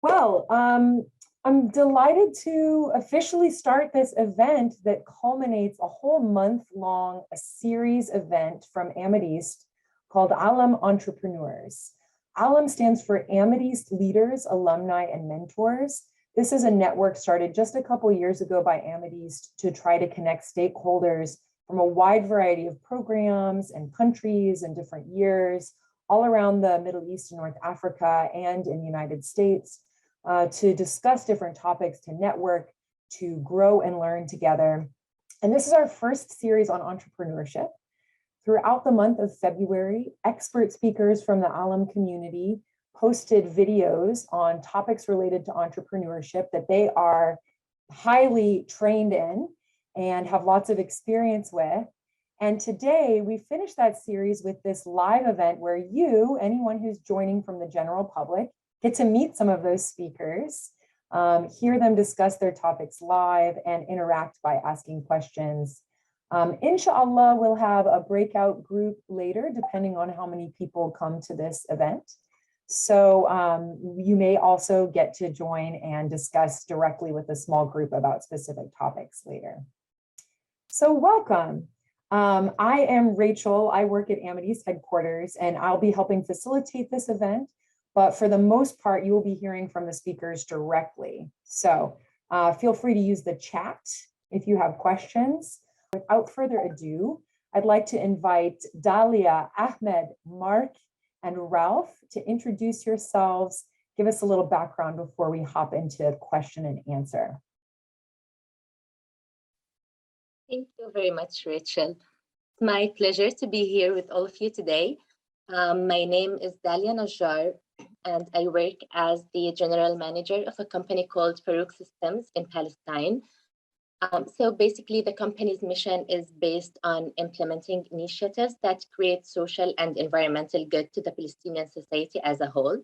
Well, I'm delighted to officially start this event that culminates a whole month-long series event from Amethyst called Alam Entrepreneurs. Alam stands for Amethyst Leaders, Alumni, and Mentors. This is a network started just a couple years ago by Amethyst to try to connect stakeholders from a wide variety of programs and countries and different years all around the Middle East and North Africa and in the United States to discuss different topics, to network, to grow and learn together. And this is our first series on entrepreneurship. Throughout the month of February, expert speakers from the Alam community posted videos on topics related to entrepreneurship that they are highly trained in and have lots of experience with. And today we finished that series with this live event where you, anyone who's joining from the general public, get to meet some of those speakers, hear them discuss their topics live and interact by asking questions. Inshallah, we'll have a breakout group later, depending on how many people come to this event. So you may also get to join and discuss directly with a small group about specific topics later. So welcome. I am Rachel. I work at Amethyst headquarters, and I'll be helping facilitate this event. But for the most part, you will be hearing from the speakers directly. So feel free to use the chat if you have questions. Without further ado, I'd like to invite Dalia, Ahmed, Mark, and Ralph to introduce yourselves, give us a little background before we hop into question and answer. Thank you very much, Rachel. It's my pleasure to be here with all of you today. My name is Dalia Najjar, and I work as the general manager of a company called Farouk Systems in Palestine. So basically, the company's mission is based on implementing initiatives that create social and environmental good to the Palestinian society as a whole.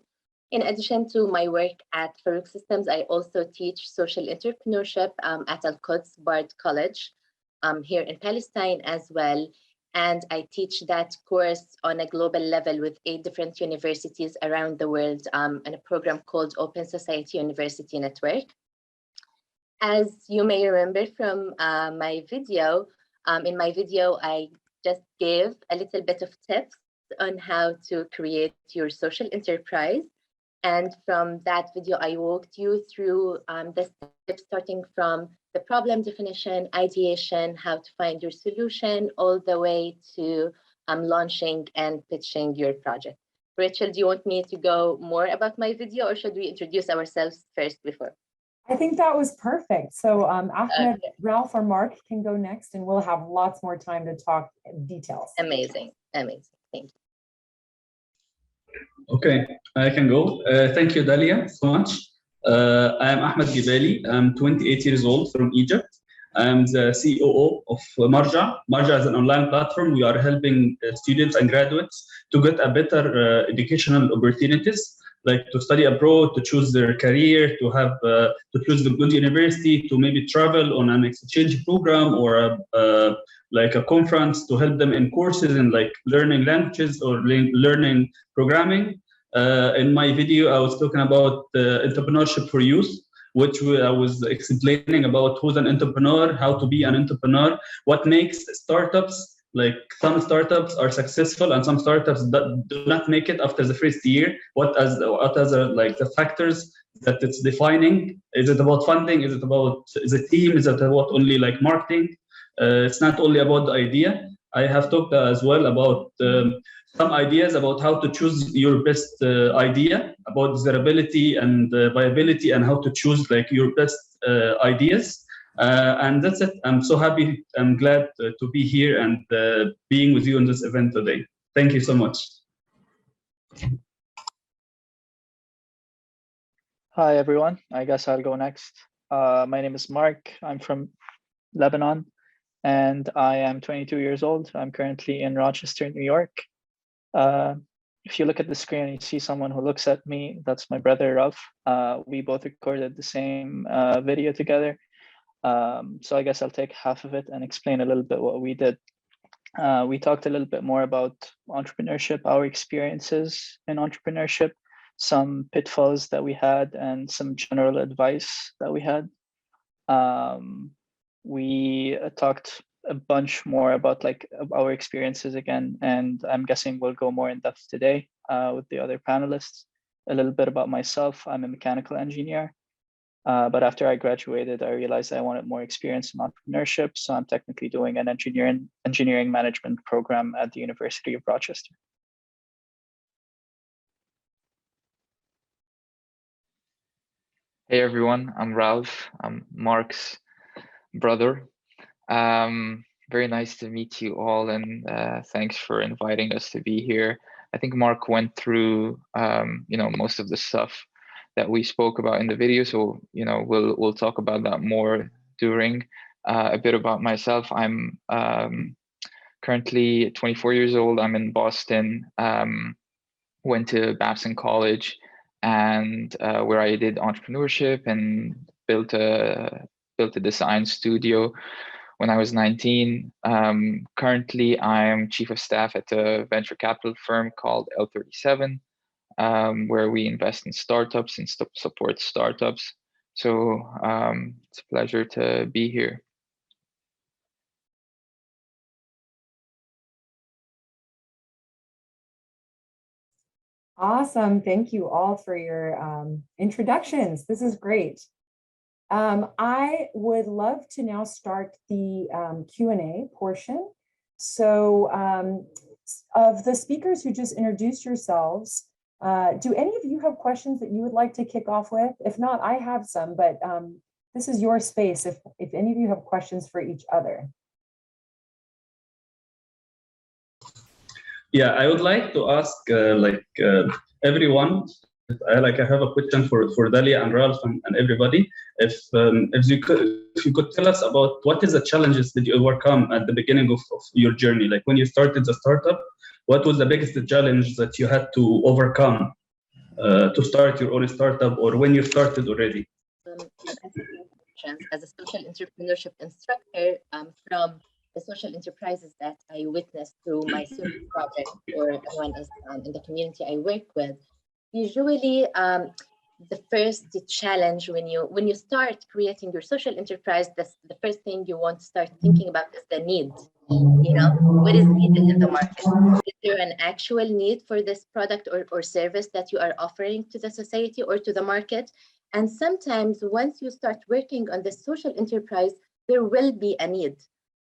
In addition to my work at Farouk Systems, I also teach social entrepreneurship at Al-Quds Bard College here in Palestine as well. And I teach that course on a global level with 8 different universities around the world in a program called Open Society University Network. As you may remember from my video, in my video, I just gave a little bit of tips on how to create your social enterprise. And from that video, I walked you through the steps starting from the problem definition, ideation, how to find your solution, all the way to launching and pitching your project. Rachel, do you want me to go more about my video, or should we introduce ourselves first before? I think that was perfect. So Ahmed, Ralph, or Mark can go next, and we'll have lots more time to talk details. Amazing, amazing. Thank you. Okay, I can go. Thank you, Dalia, so much. I am Ahmed Gibali. I'm 28 years old from Egypt. I'm the COO of Marja. Marja is an online platform. We are helping students and graduates to get a better educational opportunities, like to study abroad, to choose their career, to have to choose the good university, to maybe travel on an exchange program or like a conference, to help them in courses and like learning languages or learning programming. In my video, I was talking about entrepreneurship for youth, which I was explaining about who's an entrepreneur, how to be an entrepreneur, what makes startups. Like some startups are successful and some startups that do not make it after the first year. What are like the factors that it's defining? Is it about funding? Is it about the team? Is it about only like marketing? It's not only about the idea. I have talked as well about some ideas about how to choose your best idea, about desirability and viability, and how to choose like your best ideas. And that's it. I'm so happy. I'm glad to be here and being with you in this event today. Thank you so much. Hi, everyone. I guess I'll go next. My name is Mark. I'm from Lebanon, and I am 22 years old. I'm currently in Rochester, New York. If you look at the screen and you see someone who looks at me, that's my brother, Ralph. We both recorded the same video together. So I guess I'll take half of it and explain a little bit what we did. We talked a little bit more about entrepreneurship, our experiences in entrepreneurship. some pitfalls that we had and some general advice that we had. We talked a bunch more about like our experiences again, and I'm guessing we'll go more in depth today with the other panelists. A little bit about myself. I'm a mechanical engineer, but after I graduated, I realized I wanted more experience in entrepreneurship, so I'm technically doing an engineering management program at the University of Rochester. Hey everyone, I'm Ralph. I'm Mark's brother. Very nice to meet you all, and thanks for inviting us to be here. I think Mark went through most of the stuff that we spoke about in the video, so we'll talk about that more during. A bit about myself. I'm currently 24 years old. I'm in Boston. Went to Babson College, and where I did entrepreneurship and built a design studio when I was 19. Currently, I'm chief of staff at a venture capital firm called L37, where we invest in startups and support startups. So it's a pleasure to be here. Awesome. Thank you all for your introductions. This is great. I would love to now start the Q&A portion. So of the speakers who just introduced yourselves, do any of you have questions that you would like to kick off with? If not, I have some, but this is your space if any of you have questions for each other. Yeah, I would like to ask everyone. I have a question for Dalia and Ralph and everybody. If you could tell us about what is the challenges that you overcome at the beginning of your journey, like when you started the startup, what was the biggest challenge that you had to overcome to start your own startup, or when you started already? As a social entrepreneurship instructor, from the social enterprises that I witnessed through my student project, or anyone else in the community I work with, usually the first challenge when you start creating your social enterprise, the first thing you want to start thinking about is the need. What is needed in the market? Is there an actual need for this product or service that you are offering to the society or to the market? And sometimes once you start working on the social enterprise, there will be a need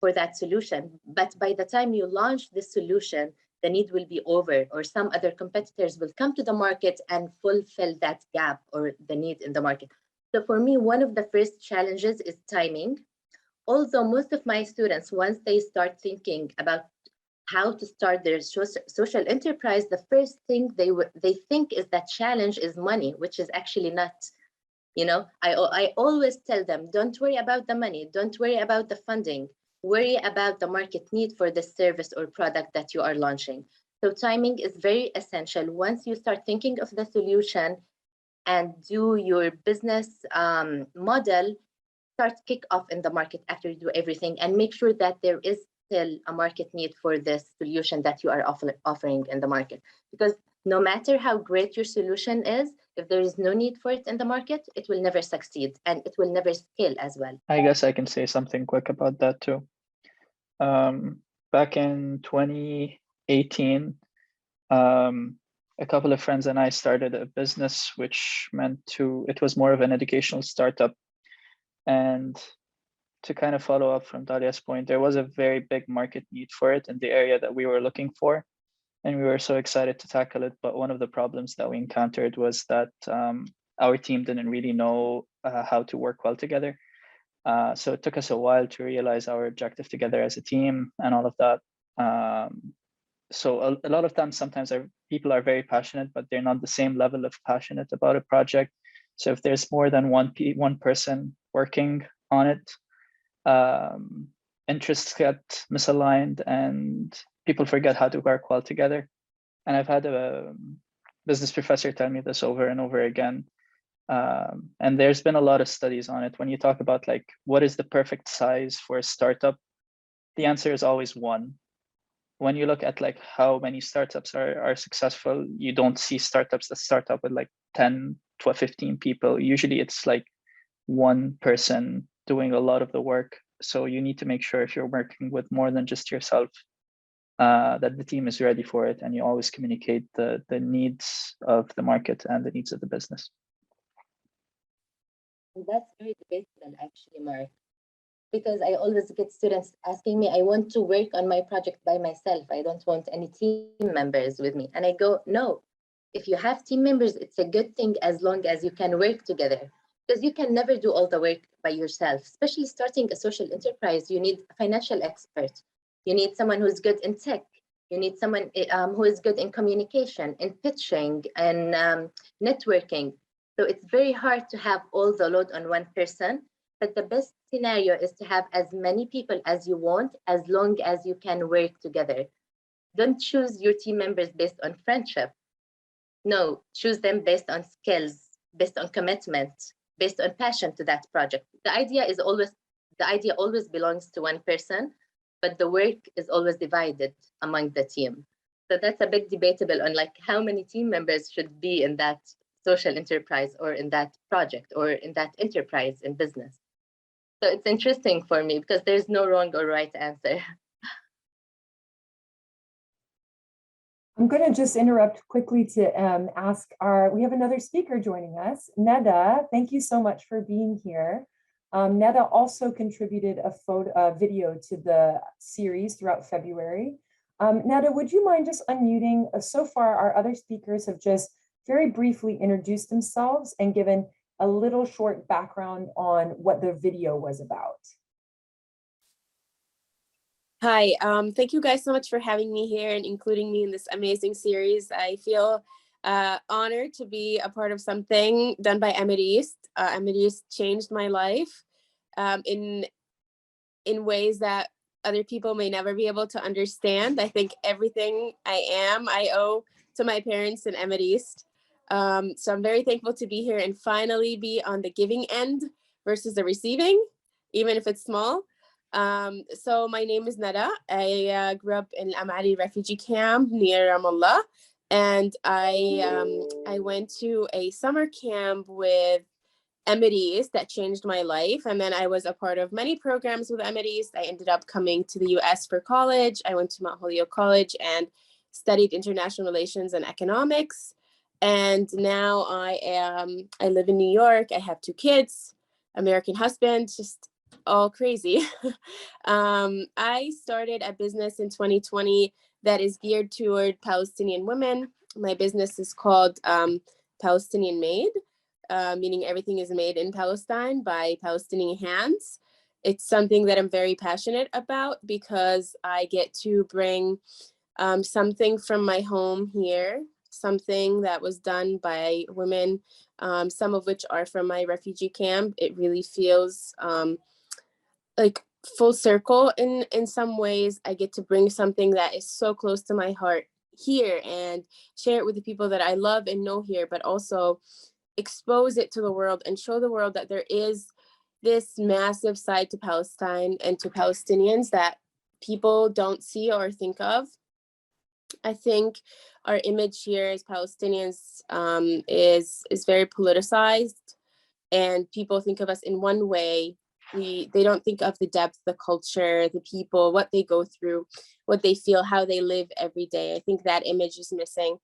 for that solution. But by the time you launch the solution, the need will be over, or some other competitors will come to the market and fulfill that gap or the need in the market. So for me, one of the first challenges is timing. Although most of my students, once they start thinking about how to start their social enterprise, the first thing they think is that challenge is money, which is actually not. I always tell them, don't worry about the money, don't worry about the funding. Worry about the market need for the service or product that you are launching. So timing is very essential. Once you start thinking of the solution and do your business model, start kick off in the market after you do everything, and make sure that there is still a market need for this solution that you are offering in the market. Because no matter how great your solution is, if there is no need for it in the market, it will never succeed and it will never scale as well. I guess I can say something quick about that too. Back in 2018, a couple of friends and I started a business, which it was more of an educational startup. And to kind of follow up from Dalia's point, there was a very big market need for it in the area that we were looking for. And we were so excited to tackle it. But one of the problems that we encountered was that our team didn't really know how to work well together. So it took us a while to realize our objective together as a team and all of that. So a lot of times, sometimes people are very passionate, but they're not the same level of passionate about a project. So if there's more than one person working on it, interests get misaligned and people forget how to work well together. And I've had a business professor tell me this over and over again. And there's been a lot of studies on it. When you talk about like, what is the perfect size for a startup? The answer is always one. when you look at like how many startups are successful, you don't see startups that start up with like 10 to 15 people. Usually it's like one person doing a lot of the work. So you need to make sure if you're working with more than just yourself, that the team is ready for it, and you always communicate the needs of the market and the needs of the business. That's very debatable, actually, Mark, because I always get students asking me, I want to work on my project by myself. I don't want any team members with me. And I go, no, if you have team members, it's a good thing as long as you can work together, because you can never do all the work by yourself, especially starting a social enterprise. You need a financial expert. You need someone who's good in tech. You need someone who is good in communication, in pitching, and networking. So it's very hard to have all the load on one person. But the best scenario is to have as many people as you want, as long as you can work together. Don't choose your team members based on friendship. No, choose them based on skills, based on commitment, based on passion to that project. The idea always belongs to one person, but the work is always divided among the team. So that's a bit debatable on like how many team members should be in that social enterprise or in that project or in that enterprise in business. So it's interesting for me because there's no wrong or right answer. I'm going to just interrupt quickly to ask we have another speaker joining us, Neda. Thank you so much for being here. Neda also contributed a video to the series throughout February. Neda, would you mind just unmuting? So far, our other speakers have just very briefly introduced themselves and given a little short background on what the video was about. Hi, thank you guys so much for having me here and including me in this amazing series. I feel honored to be a part of something done by East. East changed my life in ways that other people may never be able to understand. I think everything I owe to my parents and East. So I'm very thankful to be here and finally be on the giving end versus the receiving, even if it's small. So my name is Neda. I grew up in Amali refugee camp near Ramallah, and I went to a summer camp with East that changed my life. And then I was a part of many programs with East. I ended up coming to the US for college. I went to Mount Holyoke College and studied international relations and economics. And now I live in New York. I have 2 kids, American husband, just all crazy. I started a business in 2020 that is geared toward Palestinian women. My business is called Palestinian Made, meaning everything is made in Palestine by Palestinian hands. It's something that I'm very passionate about because I get to bring something from my home here, something that was done by women, some of which are from my refugee camp. It really feels like full circle in some ways. I get to bring something that is so close to my heart here and share it with the people that I love and know here, but also expose it to the world and show the world that there is this massive side to Palestine and to Palestinians that people don't see or think of. I think our image here as Palestinians is very politicized, and people think of us in one way. They don't think of the depth, the culture, the people, what they go through, what they feel, how they live every day. I think that image is missing.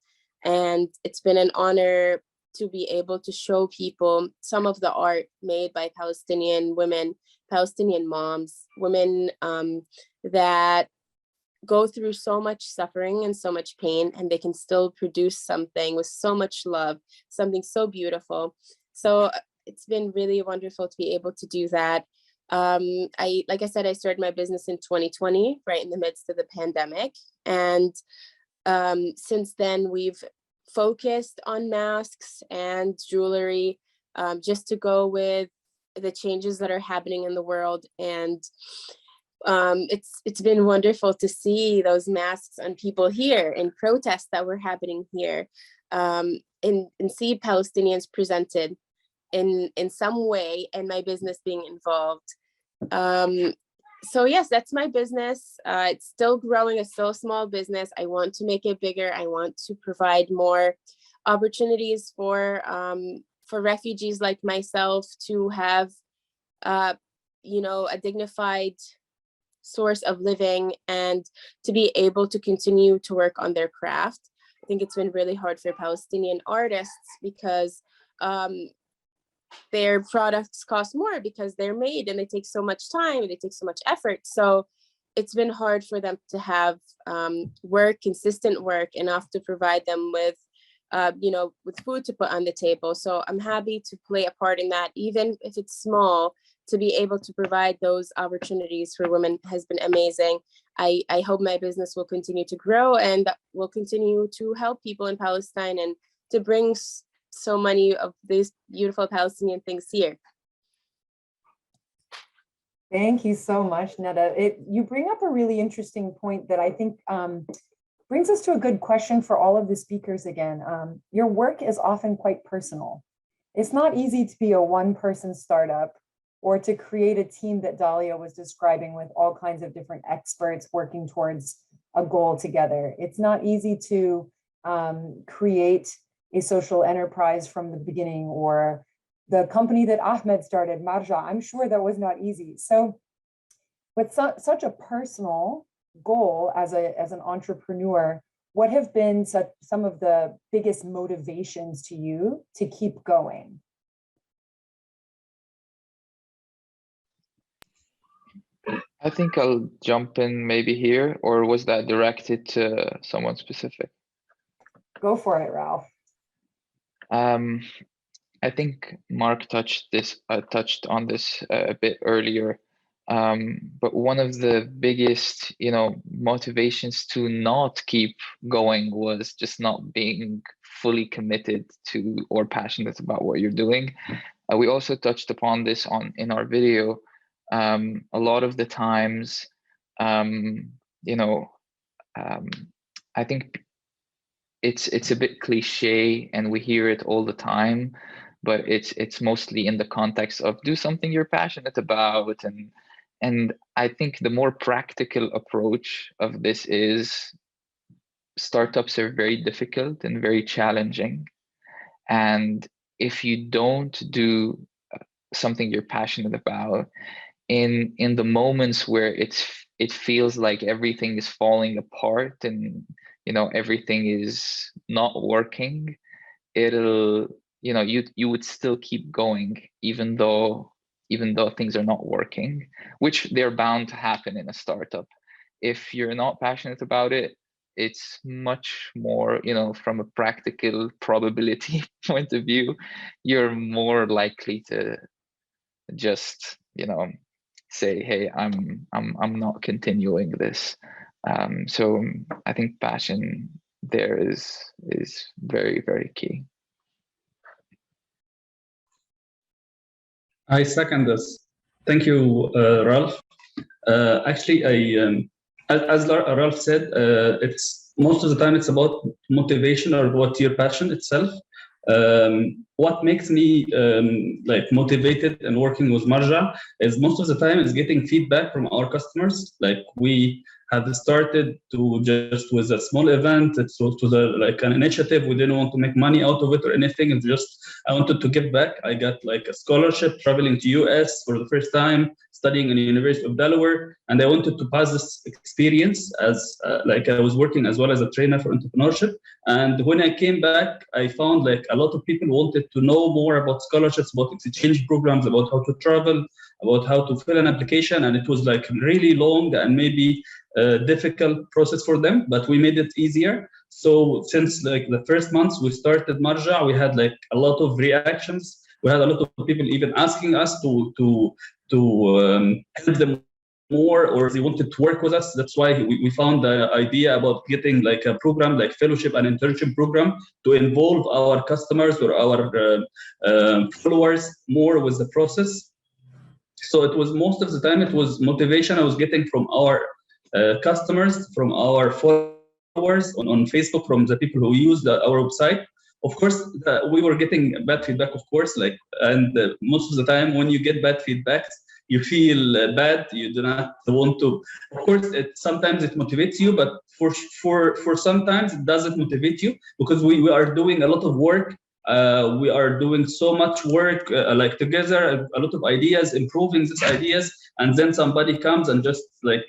And it's been an honor to be able to show people some of the art made by Palestinian women, Palestinian moms, women that go through so much suffering and so much pain, and they can still produce something with so much love, something so beautiful. So it's been really wonderful to be able to do that. Like I said, I started my business in 2020, right in the midst of the pandemic. And since then, we've focused on masks and jewelry, just to go with the changes that are happening in the world. And it's been wonderful to see those masks on people here in protests that were happening here, and see Palestinians presented in some way, and my business being involved. So yes, that's my business. It's still growing. It's still a small business. I want to make it bigger. I want to provide more opportunities for refugees like myself to have, you know, a dignified source of living and to be able to continue to work on their craft. I think it's been really hard for Palestinian artists because their products cost more because they're made and they take so much time, they take so much effort. So it's been hard for them to have work, consistent work, enough to provide them with, you know, with food to put on the table. So I'm happy to play a part in that, even if it's small. To be able to provide those opportunities for women has been amazing. I hope my business will continue to grow and will continue to help people in Palestine and to bring so many of these beautiful Palestinian things here. Thank you so much, Neda. You bring up a really interesting point that I think brings us to a good question for all of the speakers again. Your work is often quite personal. It's not easy to be a one-person startup or to create a team that Dalia was describing with all kinds of different experts working towards a goal together. It's not easy to create a social enterprise from the beginning, or the company that Ahmed started, Marja. I'm sure that was not easy. So with such a personal goal as an entrepreneur, what have been some of the biggest motivations to you to keep going? I think I'll jump in maybe here, or was that directed to someone specific? Go for it, Ralph. I think Mark touched on this a bit earlier, but one of the biggest, you know, motivations to not keep going was just not being fully committed to or passionate about what you're doing. We also touched upon this in our video. A lot of the times, you know, I think it's a bit cliche and we hear it all the time, but it's mostly in the context of do something you're passionate about. And I think the more practical approach of this is startups are very difficult and very challenging. And if you don't do something you're passionate about, in the moments where it feels like everything is falling apart and, you know, everything is not working, it'll, you know, you would still keep going even though things are not working, which they're bound to happen in a startup. If you're not passionate about it, it's much more, you know, from a practical probability point of view, you're more likely to just, you know, say, hey, I'm not continuing this. So I think passion there is very, very key. I second this. Thank you, Ralph. Actually, as Ralph said, it's most of the time it's about motivation or what your passion itself. What makes me like motivated and working with Marja is most of the time is getting feedback from our customers. Like we have started to just with a small event, it's to the like an initiative. We didn't want to make money out of it or anything. It's just I wanted to give back. I got like a scholarship traveling to US for the first time, studying in the University of Delaware, and I wanted to pass this experience as like I was working as well as a trainer for entrepreneurship. And when I came back, I found like a lot of people wanted to know more about scholarships, about exchange programs, about how to travel, about how to fill an application. And it was like really long and maybe a difficult process for them, but we made it easier. So since like the first months we started Marja, we had like a lot of reactions. We had a lot of people even asking us to help them more, or they wanted to work with us. That's why we found the idea about getting like a program like fellowship and internship program to involve our customers or our followers more with the process. So it was most of the time it was motivation I was getting from our customers, from our followers on Facebook, from the people who use our website. Of course, we were getting bad feedback, of course, like, and most of the time when you get bad feedback, you feel bad, you do not want to. Of course, sometimes it motivates you, but for sometimes it doesn't motivate you, because we are doing a lot of work. We are doing so much work, like together, a lot of ideas, improving these ideas, and then somebody comes and just like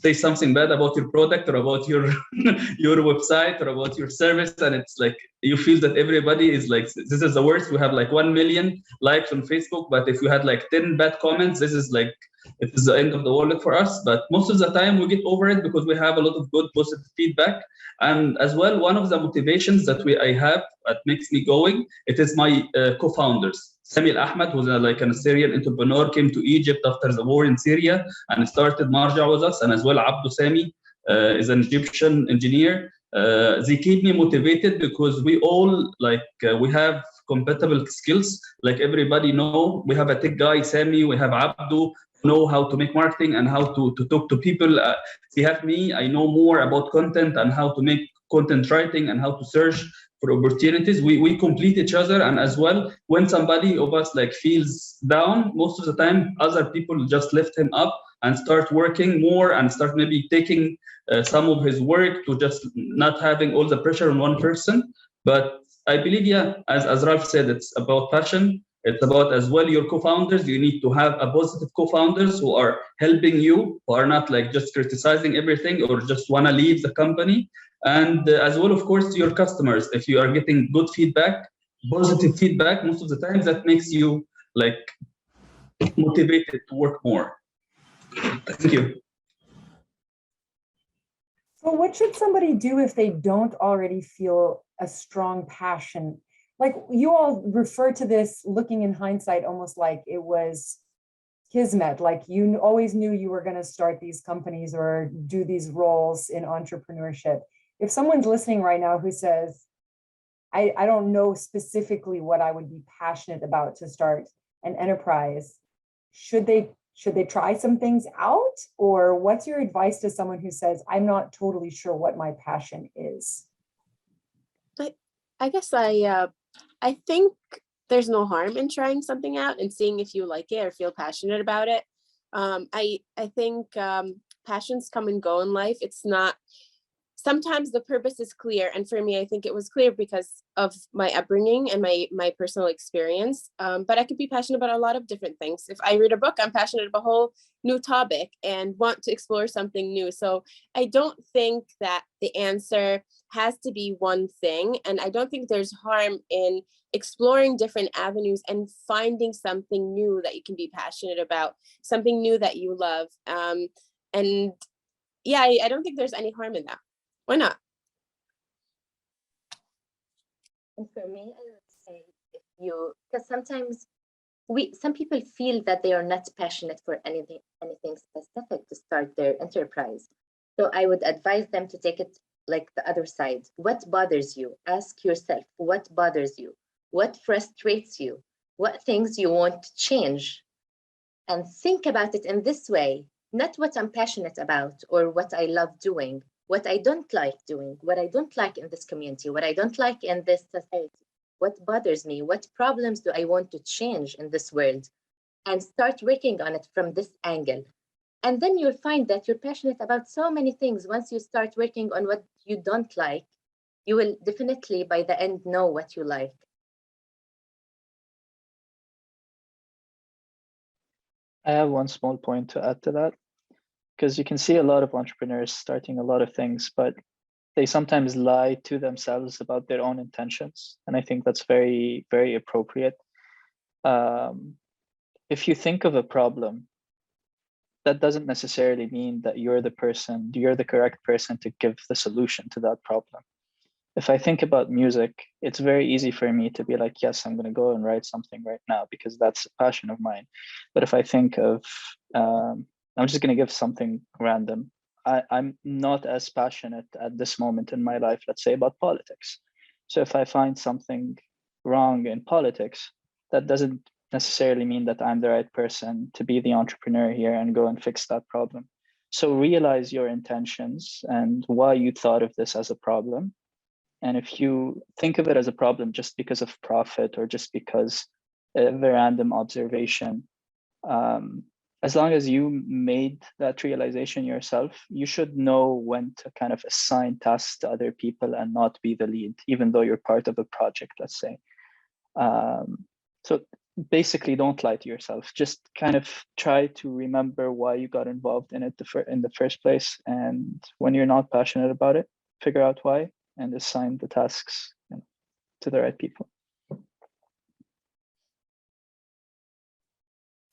say something bad about your product or about your your website or about your service, and it's like you feel that everybody is like, this is the worst. We have like 1 million likes on Facebook, but if you had like 10 bad comments, this is like, it is the end of the world for us. But most of the time we get over it because we have a lot of good positive feedback. And as well, one of the motivations that I have that makes me going, it is my co-founders. Sami Ahmed, who's like an Syrian entrepreneur, came to Egypt after the war in Syria and started Marja with us. And as well, Abdou Sami is an Egyptian engineer. They keep me motivated because we all like, we have compatible skills. Like everybody know, we have a tech guy, Sami, we have Abdou, know how to make marketing and how to talk to people. They have me, I know more about content and how to make content writing and how to search for opportunities. We complete each other. And as well, when somebody of us like feels down, most of the time other people just lift him up and start working more and start maybe taking some of his work, to just not having all the pressure on one person. But I believe, yeah, as Ralph said, it's about passion. It's about as well your co-founders. You need to have a positive co-founders who are helping you, who are not like just criticizing everything or just want to leave the company. And as well, of course, your customers. If you are getting good feedback, positive feedback, most of the time that makes you like motivated to work more. Thank you. So what should somebody do if they don't already feel a strong passion? Like you all refer to this, looking in hindsight, almost like it was kismet, like you always knew you were going to start these companies or do these roles in entrepreneurship. If someone's listening right now who says, I don't know specifically what I would be passionate about to start an enterprise, should they try some things out? Or what's your advice to someone who says, I'm not totally sure what my passion is? I guess I think there's no harm in trying something out and seeing if you like it or feel passionate about it. I think passions come and go in life. It's not, sometimes the purpose is clear. And for me, I think it was clear because of my upbringing and my personal experience. But I could be passionate about a lot of different things. If I read a book, I'm passionate about a whole new topic and want to explore something new. So I don't think that the answer has to be one thing. And I don't think there's harm in exploring different avenues and finding something new that you can be passionate about, something new that you love. And yeah, I don't think there's any harm in that. Why not? And for me, I would say, if you, because sometimes some people feel that they are not passionate for anything specific to start their enterprise. So I would advise them to take it like the other side. What bothers you? Ask yourself, what bothers you? What frustrates you? What things you want to change? And think about it in this way, not what I'm passionate about or what I love doing, what I don't like doing, what I don't like in this community, what I don't like in this society, what bothers me, what problems do I want to change in this world, and start working on it from this angle. And then you'll find that you're passionate about so many things. Once you start working on what you don't like, you will definitely by the end know what you like. I have one small point to add to that, because you can see a lot of entrepreneurs starting a lot of things, but they sometimes lie to themselves about their own intentions. And I think that's very, very appropriate. If you think of a problem, that doesn't necessarily mean that you're the correct person to give the solution to that problem. If I think about music, it's very easy for me to be like, yes, I'm going to go and write something right now because that's a passion of mine. But if I think of, I'm just going to give something random. I'm not as passionate at this moment in my life, let's say, about politics. So if I find something wrong in politics, that doesn't necessarily mean that I'm the right person to be the entrepreneur here and go and fix that problem. So realize your intentions and why you thought of this as a problem. And if you think of it as a problem just because of profit or just because of a random observation, as long as you made that realization yourself, you should know when to kind of assign tasks to other people and not be the lead, even though you're part of a project, let's say. So basically, don't lie to yourself. Just kind of try to remember why you got involved in it in the first place. And when you're not passionate about it, figure out why and assign the tasks to the right people.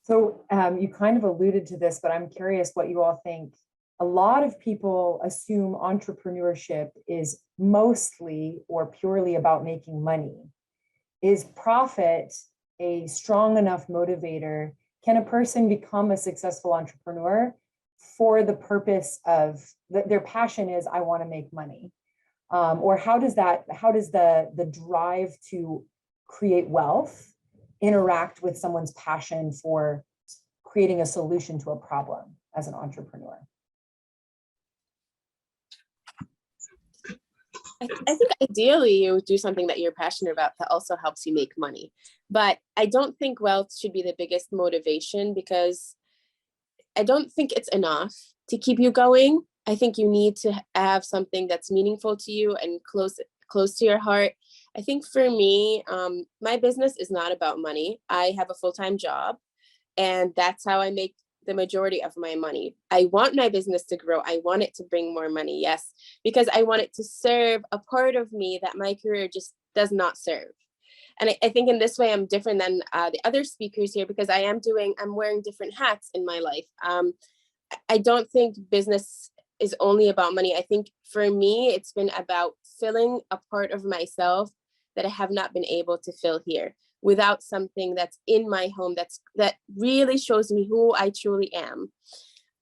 So you kind of alluded to this, but I'm curious what you all think. A lot of people assume entrepreneurship is mostly or purely about making money. Is profit a strong enough motivator? Can a person become a successful entrepreneur for the purpose of their passion is, I want to make money? Or how does the drive to create wealth interact with someone's passion for creating a solution to a problem as an entrepreneur? I think ideally you would do something that you're passionate about that also helps you make money. But I don't think wealth should be the biggest motivation, because I don't think it's enough to keep you going. I think you need to have something that's meaningful to you and close to your heart. I think for me, my business is not about money. I have a full-time job, and that's how I make the majority of my money. I want my business to grow. I want it to bring more money, yes, because I want it to serve a part of me that my career just does not serve. And I think in this way, I'm different than the other speakers here, because I'm wearing different hats in my life. I don't think business is only about money. I think for me, it's been about filling a part of myself that I have not been able to fill here, without something that's in my home that really shows me who I truly am.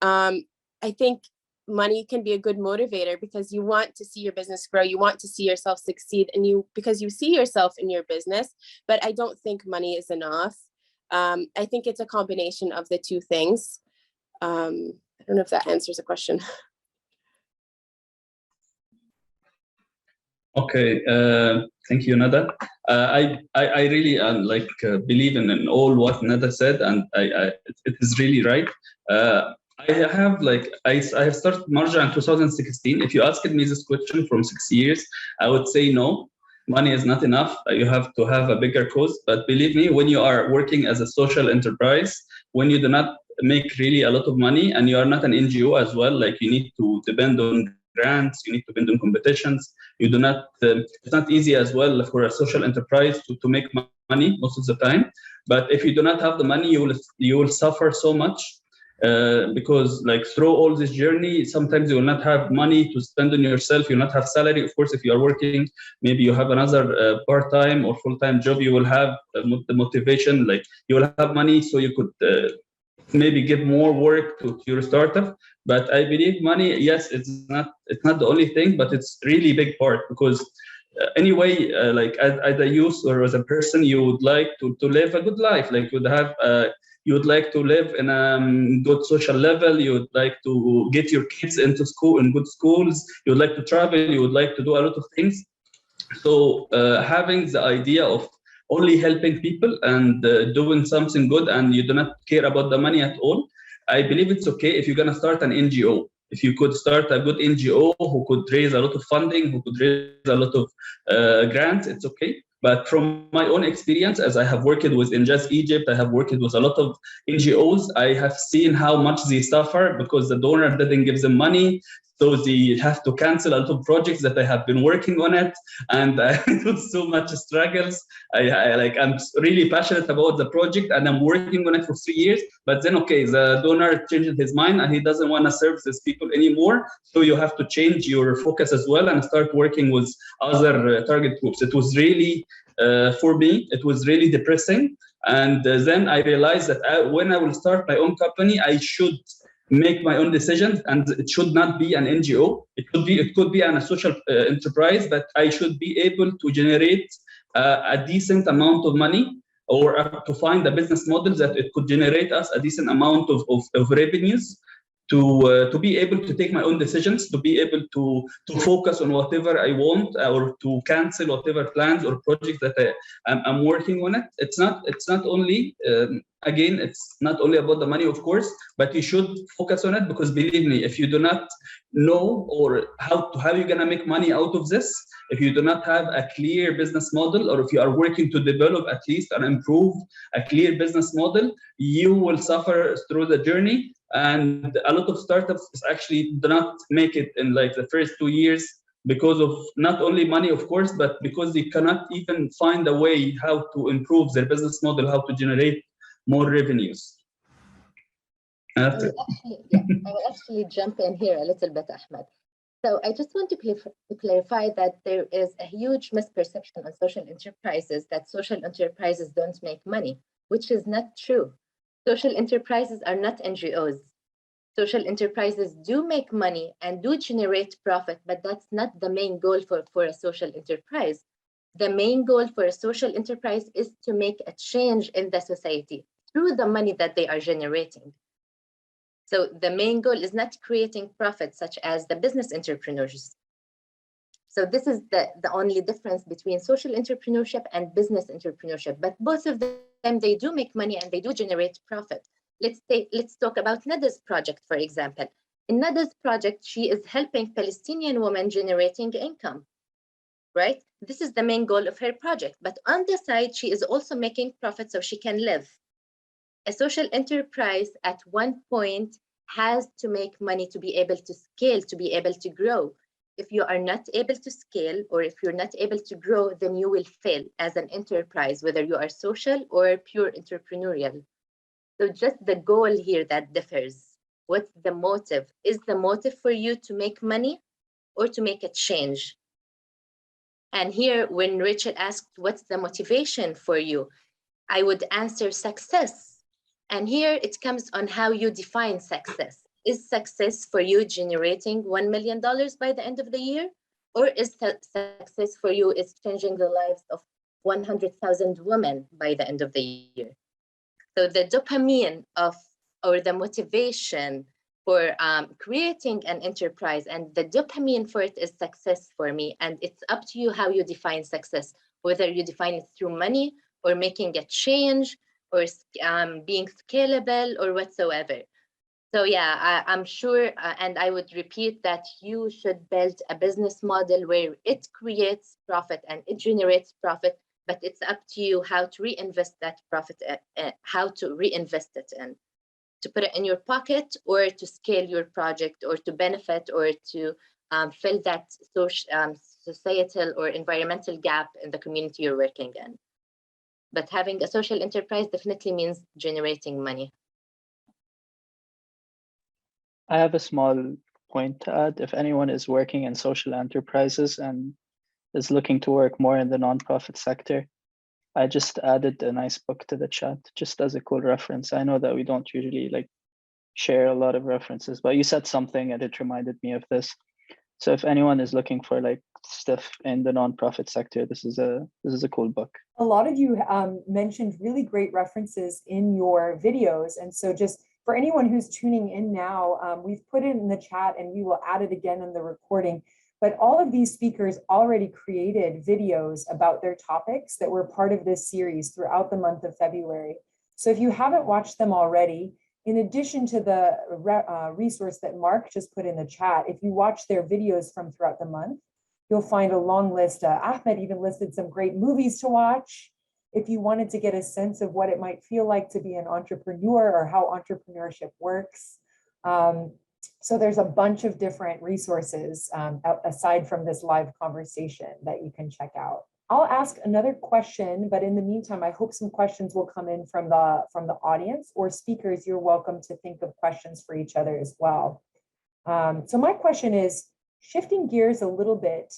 I think money can be a good motivator, because you want to see your business grow, you want to see yourself succeed, and because you see yourself in your business. But I don't think money is enough. I think it's a combination of the two things. I don't know if that answers the question. Okay, thank you, Nada. I really believe in all what Nada said, and it is really right. I have started Marja in 2016. If you asked me this question from 6 years, I would say no. Money is not enough. You have to have a bigger cause. But believe me, when you are working as a social enterprise, when you do not make really a lot of money, and you are not an NGO as well, like you need to depend on grants, you need to depend on competitions. You do not. It's not easy as well for a social enterprise to make money most of the time. But if you do not have the money, you will suffer so much. Because like through all this journey, sometimes you will not have money to spend on yourself. You will not have salary. Of course, if you are working, maybe you have another part-time or full-time job, you will have the motivation, like you will have money so you could maybe give more work to your startup. But I believe money, yes, it's not the only thing, but it's really big part, because anyway, like as a youth or as a person, you would like to live a good life, like you would like to live in a good social level. You would like to get your kids into school, in good schools. You would like to travel. You would like to do a lot of things. So having the idea of only helping people and doing something good, and you do not care about the money at all, I believe it's okay if you're going to start an NGO. If you could start a good NGO who could raise a lot of funding, who could raise a lot of grants, it's okay. But from my own experience, as I have worked with Injust Egypt, I have worked with a lot of NGOs, I have seen how much they suffer because the donor didn't give them money. So they have to cancel a lot of projects that I have been working on it. And it was so much struggles. I'm really passionate about the project and I'm working on it for 3 years. But then, okay, the donor changed his mind and he doesn't want to serve these people anymore. So you have to change your focus as well and start working with other target groups. It was really, for me, it was really depressing. And then I realized that when I will start my own company, I should make my own decisions, and it should not be an NGO. It could be a social enterprise, but I should be able to generate a decent amount of money, or to find a business model that it could generate us a decent amount of revenues to be able to take my own decisions, to be able to focus on whatever I want, or to cancel whatever plans or projects that I'm working on it. It's not only again, it's not only about the money, of course, but you should focus on it, because believe me, if you do not know or how you're gonna make money out of this, if you do not have a clear business model, or if you are working to develop at least and improve a clear business model, you will suffer through the journey. And a lot of startups actually do not make it in like the first 2 years, because of not only money, of course, but because they cannot even find a way how to improve their business model, how to generate more revenues. I will actually jump in here a little bit, Ahmed. So I just want to clarify that there is a huge misperception on social enterprises that social enterprises don't make money, which is not true. Social enterprises are not NGOs. Social enterprises do make money and do generate profit, but that's not the main goal for a social enterprise. The main goal for a social enterprise is to make a change in the society through the money that they are generating. So the main goal is not creating profits such as the business entrepreneurs. So this is the only difference between social entrepreneurship and business entrepreneurship. But both of them, they do make money and they do generate profit. Let's talk about Nada's project, for example. In Nada's project, she is helping Palestinian women generating income, right? This is the main goal of her project. But on the side, she is also making profit so she can live. A social enterprise at one point has to make money to be able to scale, to be able to grow. If you are not able to scale, or if you're not able to grow, then you will fail as an enterprise, whether you are social or pure entrepreneurial. So just the goal here that differs. What's the motive? Is the motive for you to make money or to make a change? And here, when Rachel asked, what's the motivation for you? I would answer success. And here it comes on how you define success. Is success for you generating $1 million by the end of the year? Or is success for you is changing the lives of 100,000 women by the end of the year? So the dopamine or the motivation for creating an enterprise, and the dopamine for it is success for me. And it's up to you how you define success, whether you define it through money or making a change or being scalable or whatsoever. So yeah, I'm sure, and I would repeat that you should build a business model where it creates profit and it generates profit, but it's up to you how to reinvest that profit, how to reinvest it in, to put it in your pocket or to scale your project or to benefit or to fill that societal or environmental gap in the community you're working in. But having a social enterprise definitely means generating money. I have a small point to add. If anyone is working in social enterprises and is looking to work more in the nonprofit sector, I just added a nice book to the chat, just as a cool reference. I know that we don't usually share a lot of references, but you said something and it reminded me of this. So if anyone is looking for stuff in the nonprofit sector, this is a cool book. A lot of you mentioned really great references in your videos. And so just for anyone who's tuning in now, we've put it in the chat and we will add it again in the recording. But all of these speakers already created videos about their topics that were part of this series throughout the month of February. So if you haven't watched them already, in addition to the resource that Mark just put in the chat, if you watch their videos from throughout the month, you'll find a long list. Ahmed even listed some great movies to watch if you wanted to get a sense of what it might feel like to be an entrepreneur or how entrepreneurship works. So there's a bunch of different resources aside from this live conversation that you can check out. I'll ask another question, but in the meantime, I hope some questions will come in from the audience, or speakers, you're welcome to think of questions for each other as well. So my question is, shifting gears a little bit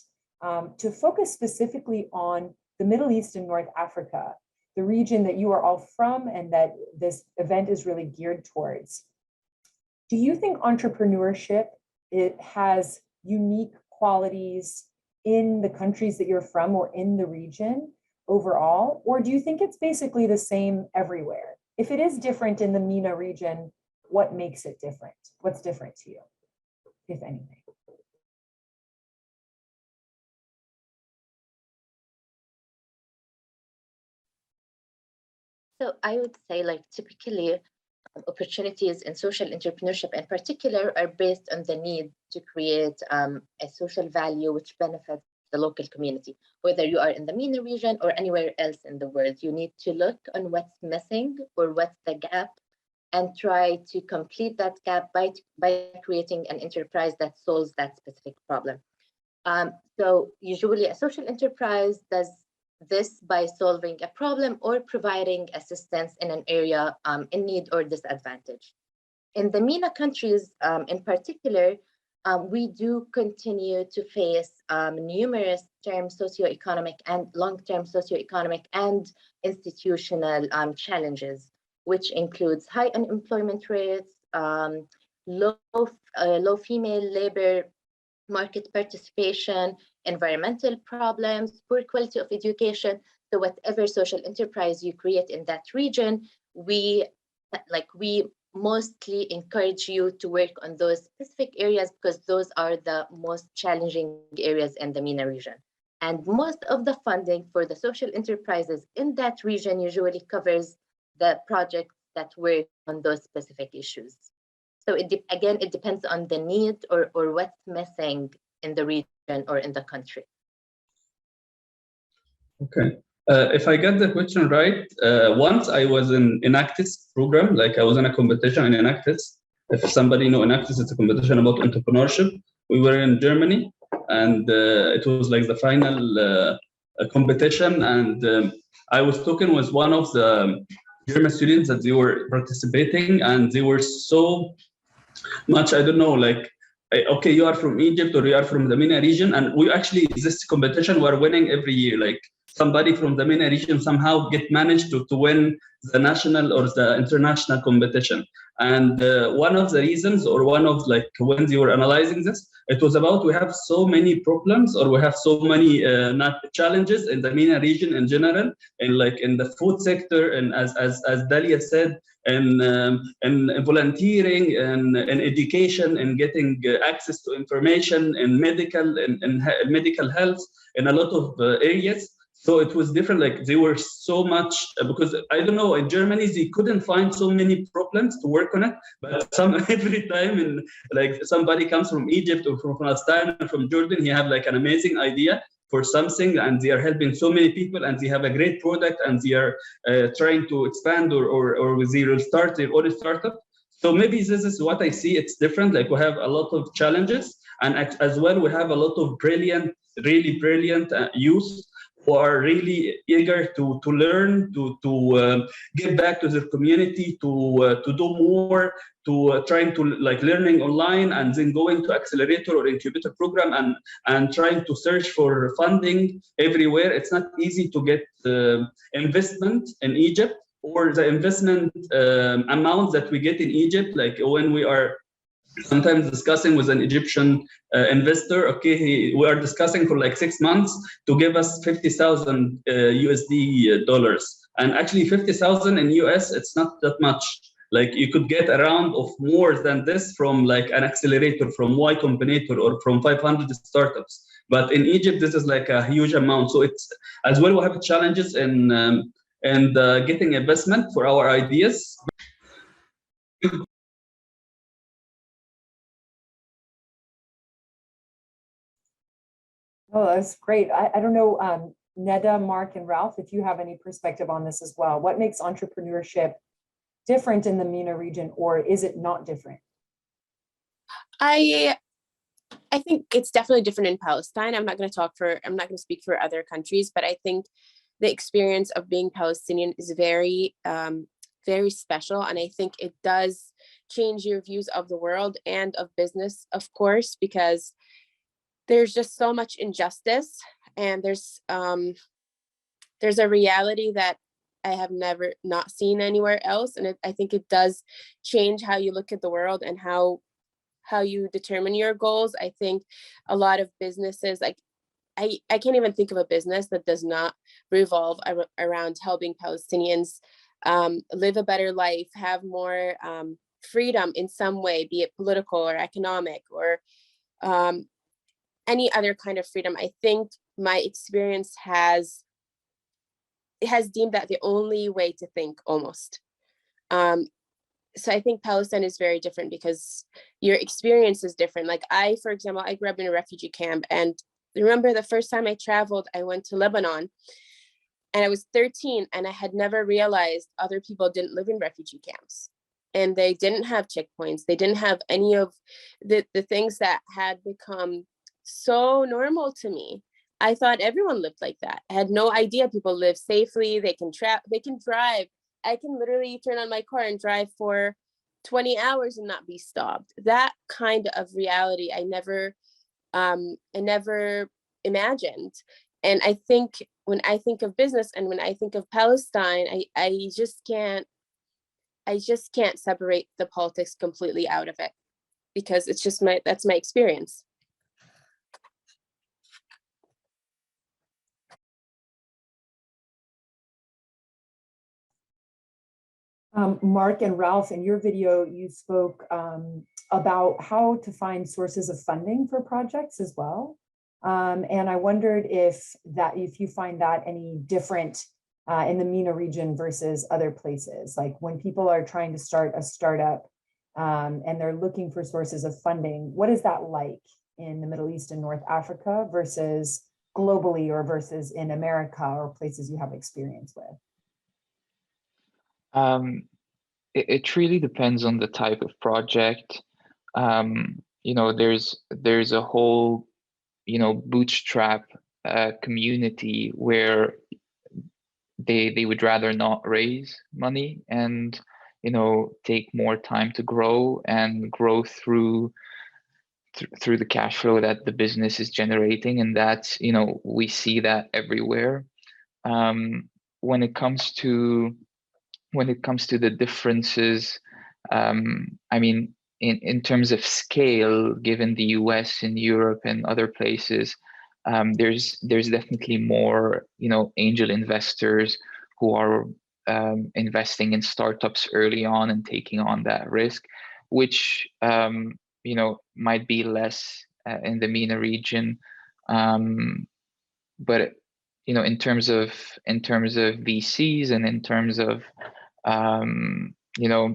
to focus specifically on the Middle East and North Africa, the region that you are all from and that this event is really geared towards. Do you think entrepreneurship, it has unique qualities in the countries that you're from or in the region overall? Or do you think it's basically the same everywhere? If it is different in the MENA region, what makes it different? What's different to you, if anything? So I would say, like, typically opportunities in social entrepreneurship in particular are based on the need to create a social value which benefits the local community. Whether you are in the MENA region or anywhere else in the world, you need to look on what's missing or what's the gap and try to complete that gap by creating an enterprise that solves that specific problem. So usually a social enterprise does this by solving a problem or providing assistance in an area in need or disadvantage. In the MENA countries in particular, we do continue to face numerous term socioeconomic and long-term socioeconomic and institutional challenges, which includes high unemployment rates, low female labor market participation, environmental problems, poor quality of education. So whatever social enterprise you create in that region, we mostly encourage you to work on those specific areas because those are the most challenging areas in the MENA region. And most of the funding for the social enterprises in that region usually covers the projects that work on those specific issues. So it depends on the need or what's missing in the region or in the country. Okay. If I get the question right, once I was in Enactus program, like I was in a competition in Enactus. If somebody know Enactus, it's a competition about entrepreneurship. We were in Germany, and it was like the final competition. And I was talking with one of the German students that they were participating, and they were so much, I don't know, like, okay, you are from Egypt or you are from the MENA region, and we actually, this competition we're winning every year. Like somebody from the MENA region somehow managed to win the national or the international competition. And one of the reasons, or one of like when they were analyzing this, it was about we have so many problems, or we have so many challenges in the MENA region in general, and like in the food sector, and as Dalia said, and volunteering and education and getting access to information and medical and medical health in a lot of areas. So it was different. Like they were so much because I don't know, in Germany they couldn't find so many problems to work on it. But every time, in like somebody comes from Egypt or from Palestine or from Jordan, he have like an amazing idea for something, and they are helping so many people, and they have a great product, and they are trying to expand or they will start their own startup. So maybe this is what I see. It's different. Like we have a lot of challenges, and as well we have a lot of really brilliant youth who are really eager to learn, to give back to their community, to do more, to trying to like learning online, and then going to accelerator or incubator program and trying to search for funding everywhere. It's not easy to get investment in Egypt, or the investment amount that we get in Egypt, like when we are sometimes discussing with an Egyptian investor, okay, we are discussing for like 6 months to give us 50,000 USD dollars. And actually 50,000 in US, it's not that much. Like you could get a round of more than this from like an accelerator, from Y Combinator, or from 500 startups. But in Egypt, this is like a huge amount. So it's as well, we have challenges in getting investment for our ideas. Oh, that's great. I don't know, Neda, Mark, and Ralph, if you have any perspective on this as well. What makes entrepreneurship different in the MENA region, or is it not different? I think it's definitely different in Palestine. I'm not going to speak for other countries, but I think the experience of being Palestinian is very, very special. And I think it does change your views of the world and of business, of course, because there's just so much injustice, and there's a reality that I have never not seen anywhere else. And I think it does change how you look at the world and how you determine your goals. I think a lot of businesses, like I can't even think of a business that does not revolve around helping Palestinians live a better life, have more freedom in some way, be it political or economic or any other kind of freedom. I think my experience has deemed that the only way to think almost. So I think Palestine is very different because your experience is different. Like for example, I grew up in a refugee camp, and remember the first time I traveled, I went to Lebanon and I was 13, and I had never realized other people didn't live in refugee camps, and they didn't have checkpoints. They didn't have any of the things that had become so normal to me. I thought everyone lived like that. I had no idea people live safely. They can drive. I can literally turn on my car and drive for 20 hours and not be stopped. That kind of reality I never imagined. And I think when I think of business and when I think of Palestine, I just can't separate the politics completely out of it, because it's just that's my experience. Mark and Ralph, in your video, you spoke about how to find sources of funding for projects as well. And I wondered if you find that any different in the MENA region versus other places, like when people are trying to start a startup and they're looking for sources of funding, what is that like in the Middle East and North Africa versus globally, or versus in America or places you have experience with? It really depends on the type of project. There's a whole, bootstrap community where they would rather not raise money and, take more time to grow and grow through the cash flow that the business is generating. And that's, we see that everywhere. When it comes to the differences, in terms of scale, given the US and Europe and other places, there's definitely more, angel investors who are investing in startups early on and taking on that risk, which might be less in the MENA region. But in terms of VCs and in terms of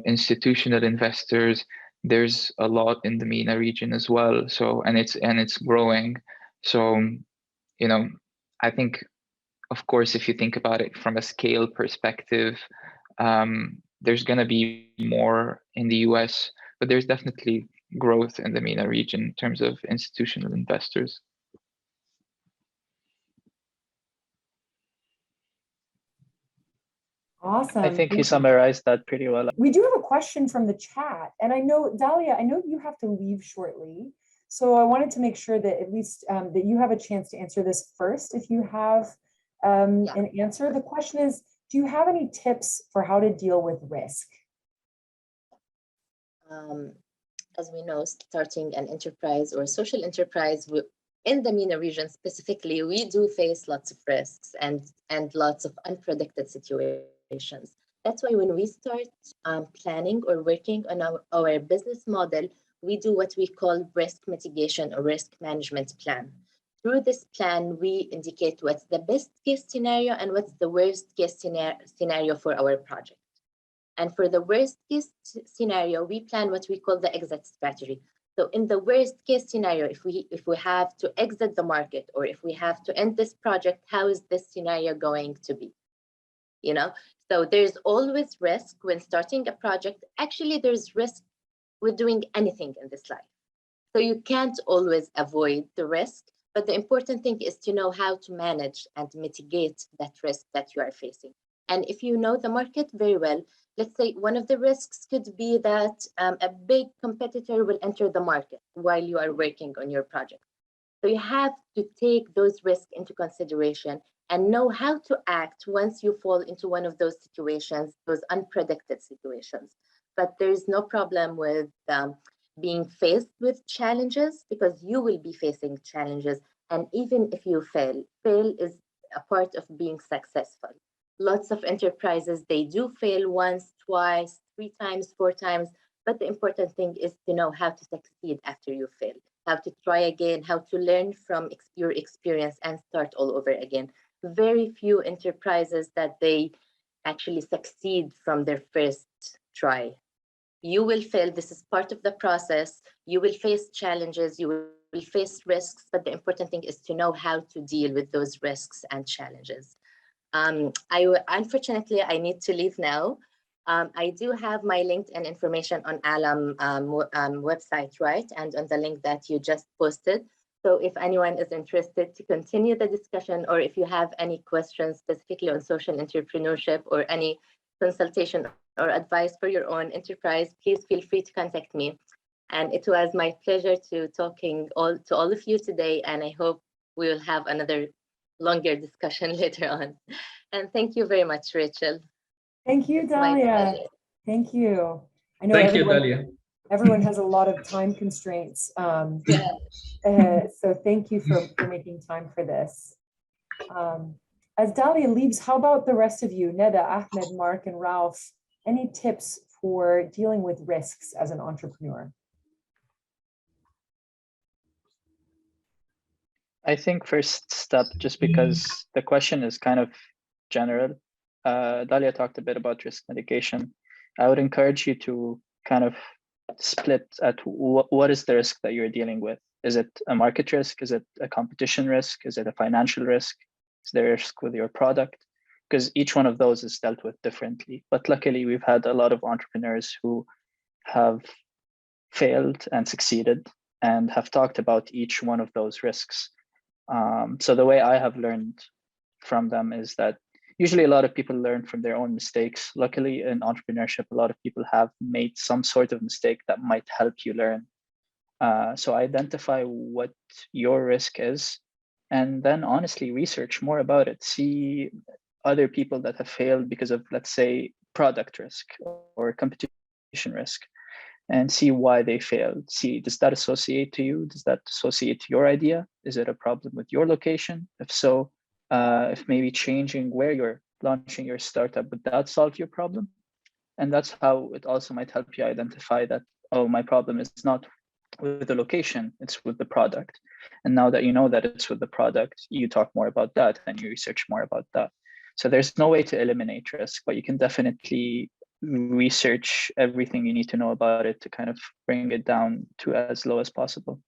institutional investors, there's a lot in the MENA region as well. So and it's growing. So I think, of course, if you think about it from a scale perspective, there's going to be more in the US, but there's definitely growth in the MENA region in terms of institutional investors. Awesome. I think he summarized that pretty well. We do have a question from the chat, and I know, Dalia, I know you have to leave shortly. So I wanted to make sure that at least that you have a chance to answer this first if you have an answer. The question is, do you have any tips for how to deal with risk? As we know, starting an enterprise or a social enterprise in the MENA region specifically, we do face lots of risks and lots of unpredicted situations. That's why when we start planning or working on our business model, we do what we call risk mitigation or risk management plan. Through this plan, we indicate what's the best case scenario and what's the worst case scenario for our project. And for the worst case scenario, we plan what we call the exit strategy. So in the worst case scenario, if we have to exit the market or if we have to end this project, how is this scenario going to be? So there's always risk when starting a project. Actually, there's risk with doing anything in this life. So you can't always avoid the risk, but the important thing is to know how to manage and mitigate that risk that you are facing. And if you know the market very well, let's say one of the risks could be that a big competitor will enter the market while you are working on your project. So you have to take those risks into consideration and know how to act once you fall into one of those situations, those unpredicted situations. But there's no problem with being faced with challenges, because you will be facing challenges. And even if you fail is a part of being successful. Lots of enterprises, they do fail once, twice, 3 times, 4 times, But the important thing is to know how to succeed after you fail, how to try again, how to learn from your experience and start all over again. Very few enterprises that they actually succeed from their first try. You will fail. This is part of the process. You will face challenges. You will face risks. But the important thing is to know how to deal with those risks and challenges. Unfortunately, I need to leave now. I do have my LinkedIn information on Alam website, right? And on the link that you just posted. So if anyone is interested to continue the discussion, or if you have any questions specifically on social entrepreneurship or any consultation or advice for your own enterprise, please feel free to contact me. And it was my pleasure to talking to all of you today. And I hope we will have another longer discussion later on. And thank you very much, Rachel. Thank you, Dalia. Thank you. I know Thank you, Dalia. Everyone has a lot of time constraints. So thank you for making time for this. As Dalia leaves, how about the rest of you, Neda, Ahmed, Mark, and Ralph? Any tips for dealing with risks as an entrepreneur? I think first step, just because the question is kind of general, Dalia talked a bit about risk mitigation. I would encourage you to kind of split at what is the risk that you're dealing with. Is it a market risk? Is it a competition risk? Is it a financial risk? Is there a risk with your product? Because each one of those is dealt with differently. But luckily, we've had a lot of entrepreneurs who have failed and succeeded and have talked about each one of those risks. So the way I have learned from them is that usually a lot of people learn from their own mistakes. Luckily, in entrepreneurship, a lot of people have made some sort of mistake that might help you learn. So identify what your risk is, and then honestly research more about it. See other people that have failed because of, let's say, product risk or competition risk, and see why they failed. See, does that associate to you? Does that associate to your idea? Is it a problem with your location? If so, if maybe changing where you're launching your startup, would that solve your problem? And that's how it also might help you identify that, oh, my problem is not with the location, it's with the product. And now that you know that it's with the product, you talk more about that and you research more about that. So there's no way to eliminate risk, but you can definitely research everything you need to know about it to kind of bring it down to as low as possible.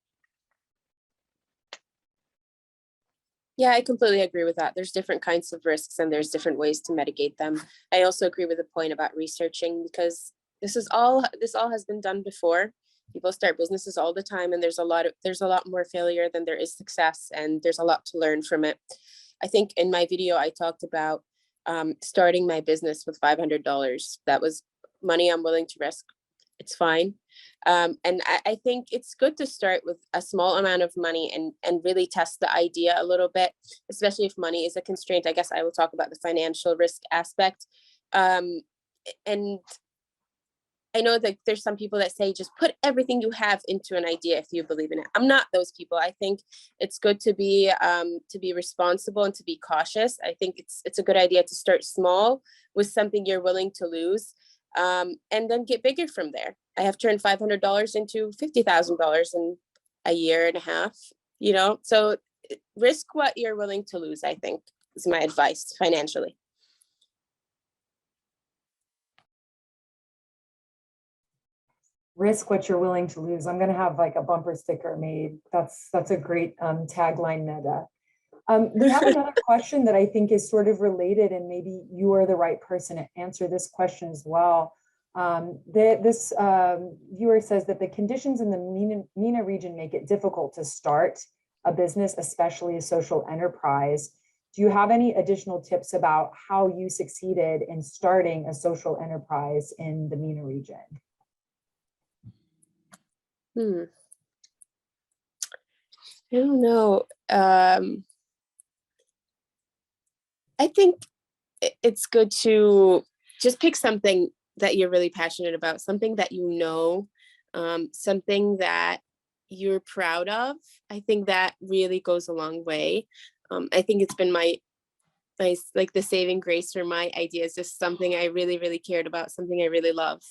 Yeah, I completely agree with that. There's different kinds of risks and there's different ways to mitigate them. I also agree with the point about researching, because this all has been done before. People start businesses all the time, and there's a lot more failure than there is success, and there's a lot to learn from it. I think in my video I talked about starting my business with $500. That was money I'm willing to risk. It's fine. And I think it's good to start with a small amount of money and really test the idea a little bit, especially if money is a constraint. I guess I will talk about the financial risk aspect. And I know that there's some people that say, just put everything you have into an idea if you believe in it. I'm not those people. I think it's good to be responsible and to be cautious. I think it's a good idea to start small with something you're willing to lose, and then get bigger from there. I have turned $500 into $50,000 in a year and a half, so risk what you're willing to lose, I think, is my advice financially. Risk what you're willing to lose. I'm going to have like a bumper sticker made. That's a great tagline, Neda. We have another question that I think is sort of related, and maybe you are the right person to answer this question as well. This viewer says that the conditions in the MENA region make it difficult to start a business, especially a social enterprise. Do you have any additional tips about how you succeeded in starting a social enterprise in the MENA region? I don't know. I think it's good to just pick something that you're really passionate about, something that something that you're proud of. I think that really goes a long way. I think it's been my like the saving grace for my idea is just something I really, really cared about, something I really love.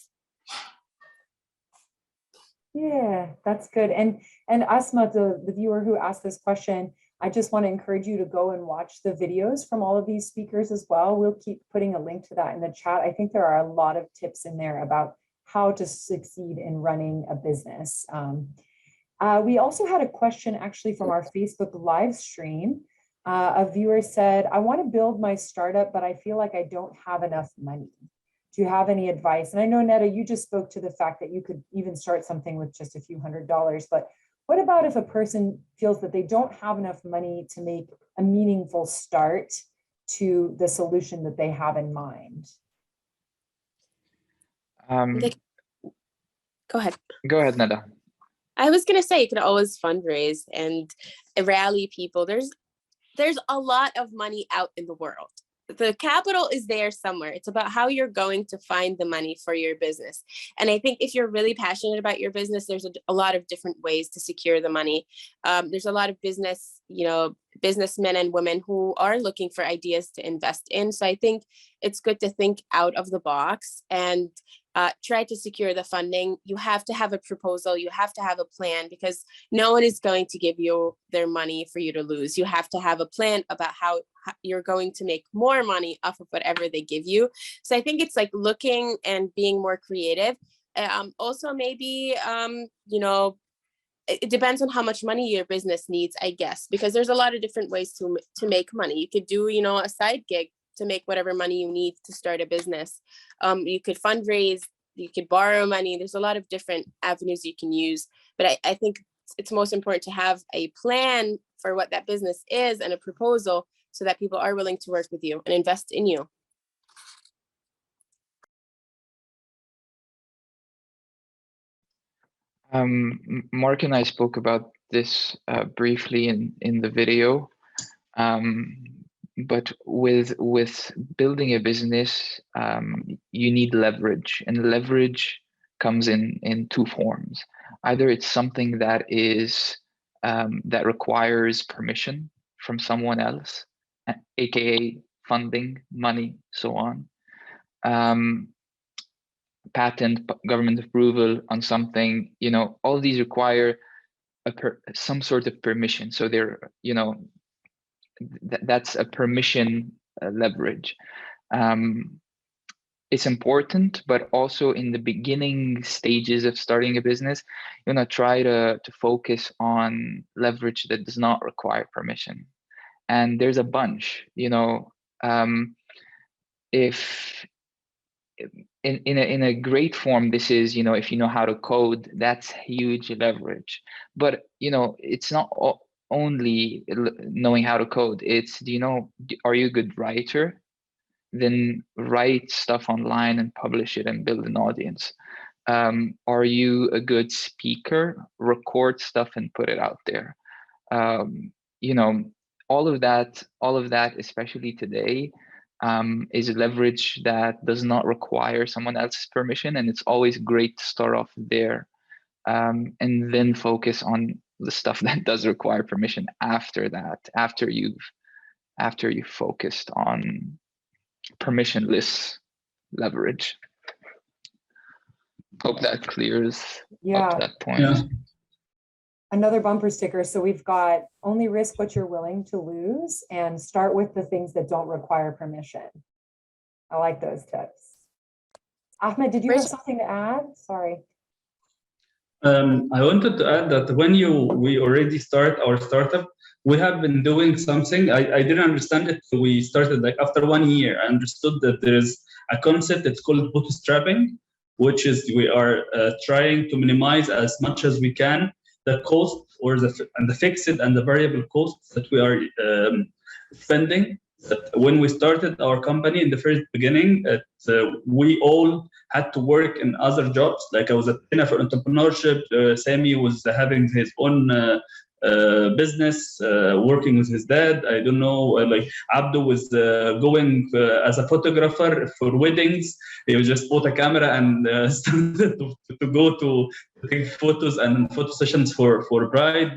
Yeah, that's good. And Asma, the viewer who asked this question, I just want to encourage you to go and watch the videos from all of these speakers as well. We'll keep putting a link to that in the chat. I think there are a lot of tips in there about how to succeed in running a business. We also had a question actually from our Facebook live stream. A viewer said, I want to build my startup, but I feel like I don't have enough money. Do you have any advice? And I know, Netta, you just spoke to the fact that you could even start something with just a few $100s, but what about if a person feels that they don't have enough money to make a meaningful start to the solution that they have in mind? Go ahead. Go ahead, Nada. I was going to say, you can always fundraise and rally people. There's a lot of money out in the world. The capital is there somewhere. It's about how you're going to find the money for your business. And I think if you're really passionate about your business, there's a lot of different ways to secure the money. There's a lot of businessmen and women who are looking for ideas to invest in. So I think it's good to think out of the box and try to secure the funding. You have to have a proposal. You have to have a plan, because no one is going to give you their money for you to lose. You have to have a plan about how you're going to make more money off of whatever they give you. So I think it's like looking and being more creative. Also, maybe, it depends on how much money your business needs, I guess, because there's a lot of different ways to make money. You could do, a side gig to make whatever money you need to start a business. You could fundraise, you could borrow money. There's a lot of different avenues you can use. But I think it's most important to have a plan for what that business is and a proposal so that people are willing to work with you and invest in you. Mark and I spoke about this briefly in the video. But with building a business, you need leverage, and leverage comes in two forms. Either it's something that is that requires permission from someone else, aka funding, money, so on. Patent, government approval on something, all these require some sort of permission. So they're, that's a permission leverage. It's important, but also in the beginning stages of starting a business, try to focus on leverage that does not require permission. And there's a bunch, if in a great form, this is, if you know how to code, that's huge leverage. But, it's not only knowing how to code. It's, are you a good writer? Then write stuff online and publish it and build an audience. Are you a good speaker? Record stuff and put it out there. All of that, especially today, is leverage that does not require someone else's permission, and it's always great to start off there, and then focus on the stuff that does require permission after that, after you've focused on permissionless leverage. Hope that clears up that point. Yeah. Another bumper sticker. So we've got only risk what you're willing to lose and start with the things that don't require permission. I like those tips. Ahmed, did you have something to add? Sorry. I wanted to add that when we already start our startup, we have been doing something. I didn't understand it. We started like after 1 year. I understood that there is a concept that's called bootstrapping, which is we are trying to minimize as much as we can the cost or the fixed and the variable costs that we are spending. When we started our company in the first beginning, we all had to work in other jobs. Like I was at MENA for Entrepreneurship. Sami was having his own business, working with his dad. I don't know, like Abdo was going as a photographer for weddings. He just bought a camera and started to go to take photos and photo sessions for bride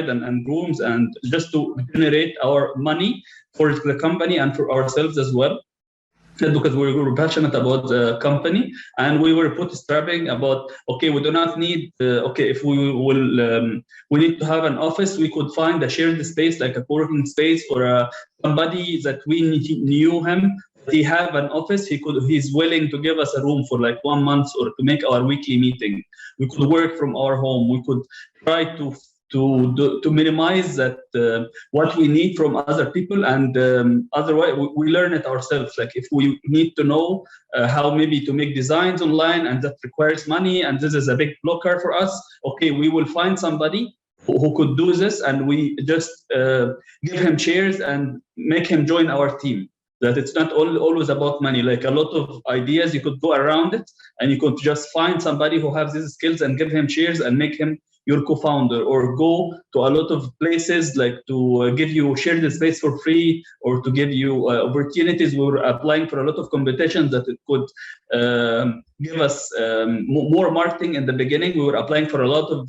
and grooms, and just to generate our money for the company and for ourselves as well. because we were passionate about the company, and we were bootstrapping about, okay, we do not need, okay, if we will, we need to have an office, we could find a shared space, like a co-working space for somebody that we knew him. He have an office, he's willing to give us a room for like 1 month or to make our weekly meeting. We could work from our home. We could try to minimize that what we need from other people, and otherwise we learn it ourselves. Like if we need to know how maybe to make designs online, and that requires money, and this is a big blocker for us, okay, we will find somebody who could do this, and we just give him shares and make him join our team. That it's not always about money. Like a lot of ideas, you could go around it, and you could just find somebody who has these skills and give him shares and make him your co-founder, or go to a lot of places like to give you shared space for free, or to give you opportunities. We were applying for a lot of competitions that it could give us more marketing in the beginning. We were applying for a lot of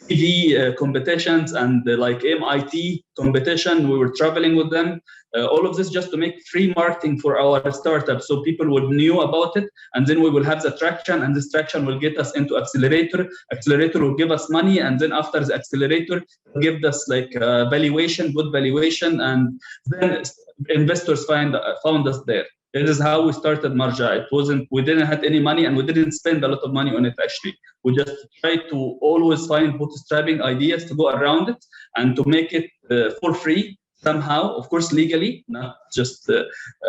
TV competitions and like MIT competition. We were traveling with them. All of this just to make free marketing for our startup, so people would know about it, and then we will have the traction, and this traction will get us into accelerator. Accelerator will give us money, and then after the accelerator give us like valuation, good valuation, and then investors found us there. This is how we started Marja. It wasn't, we didn't have any money, and we didn't spend a lot of money on it actually. We just tried to always find bootstrapping ideas to go around it and to make it for free. Somehow, of course, legally, not just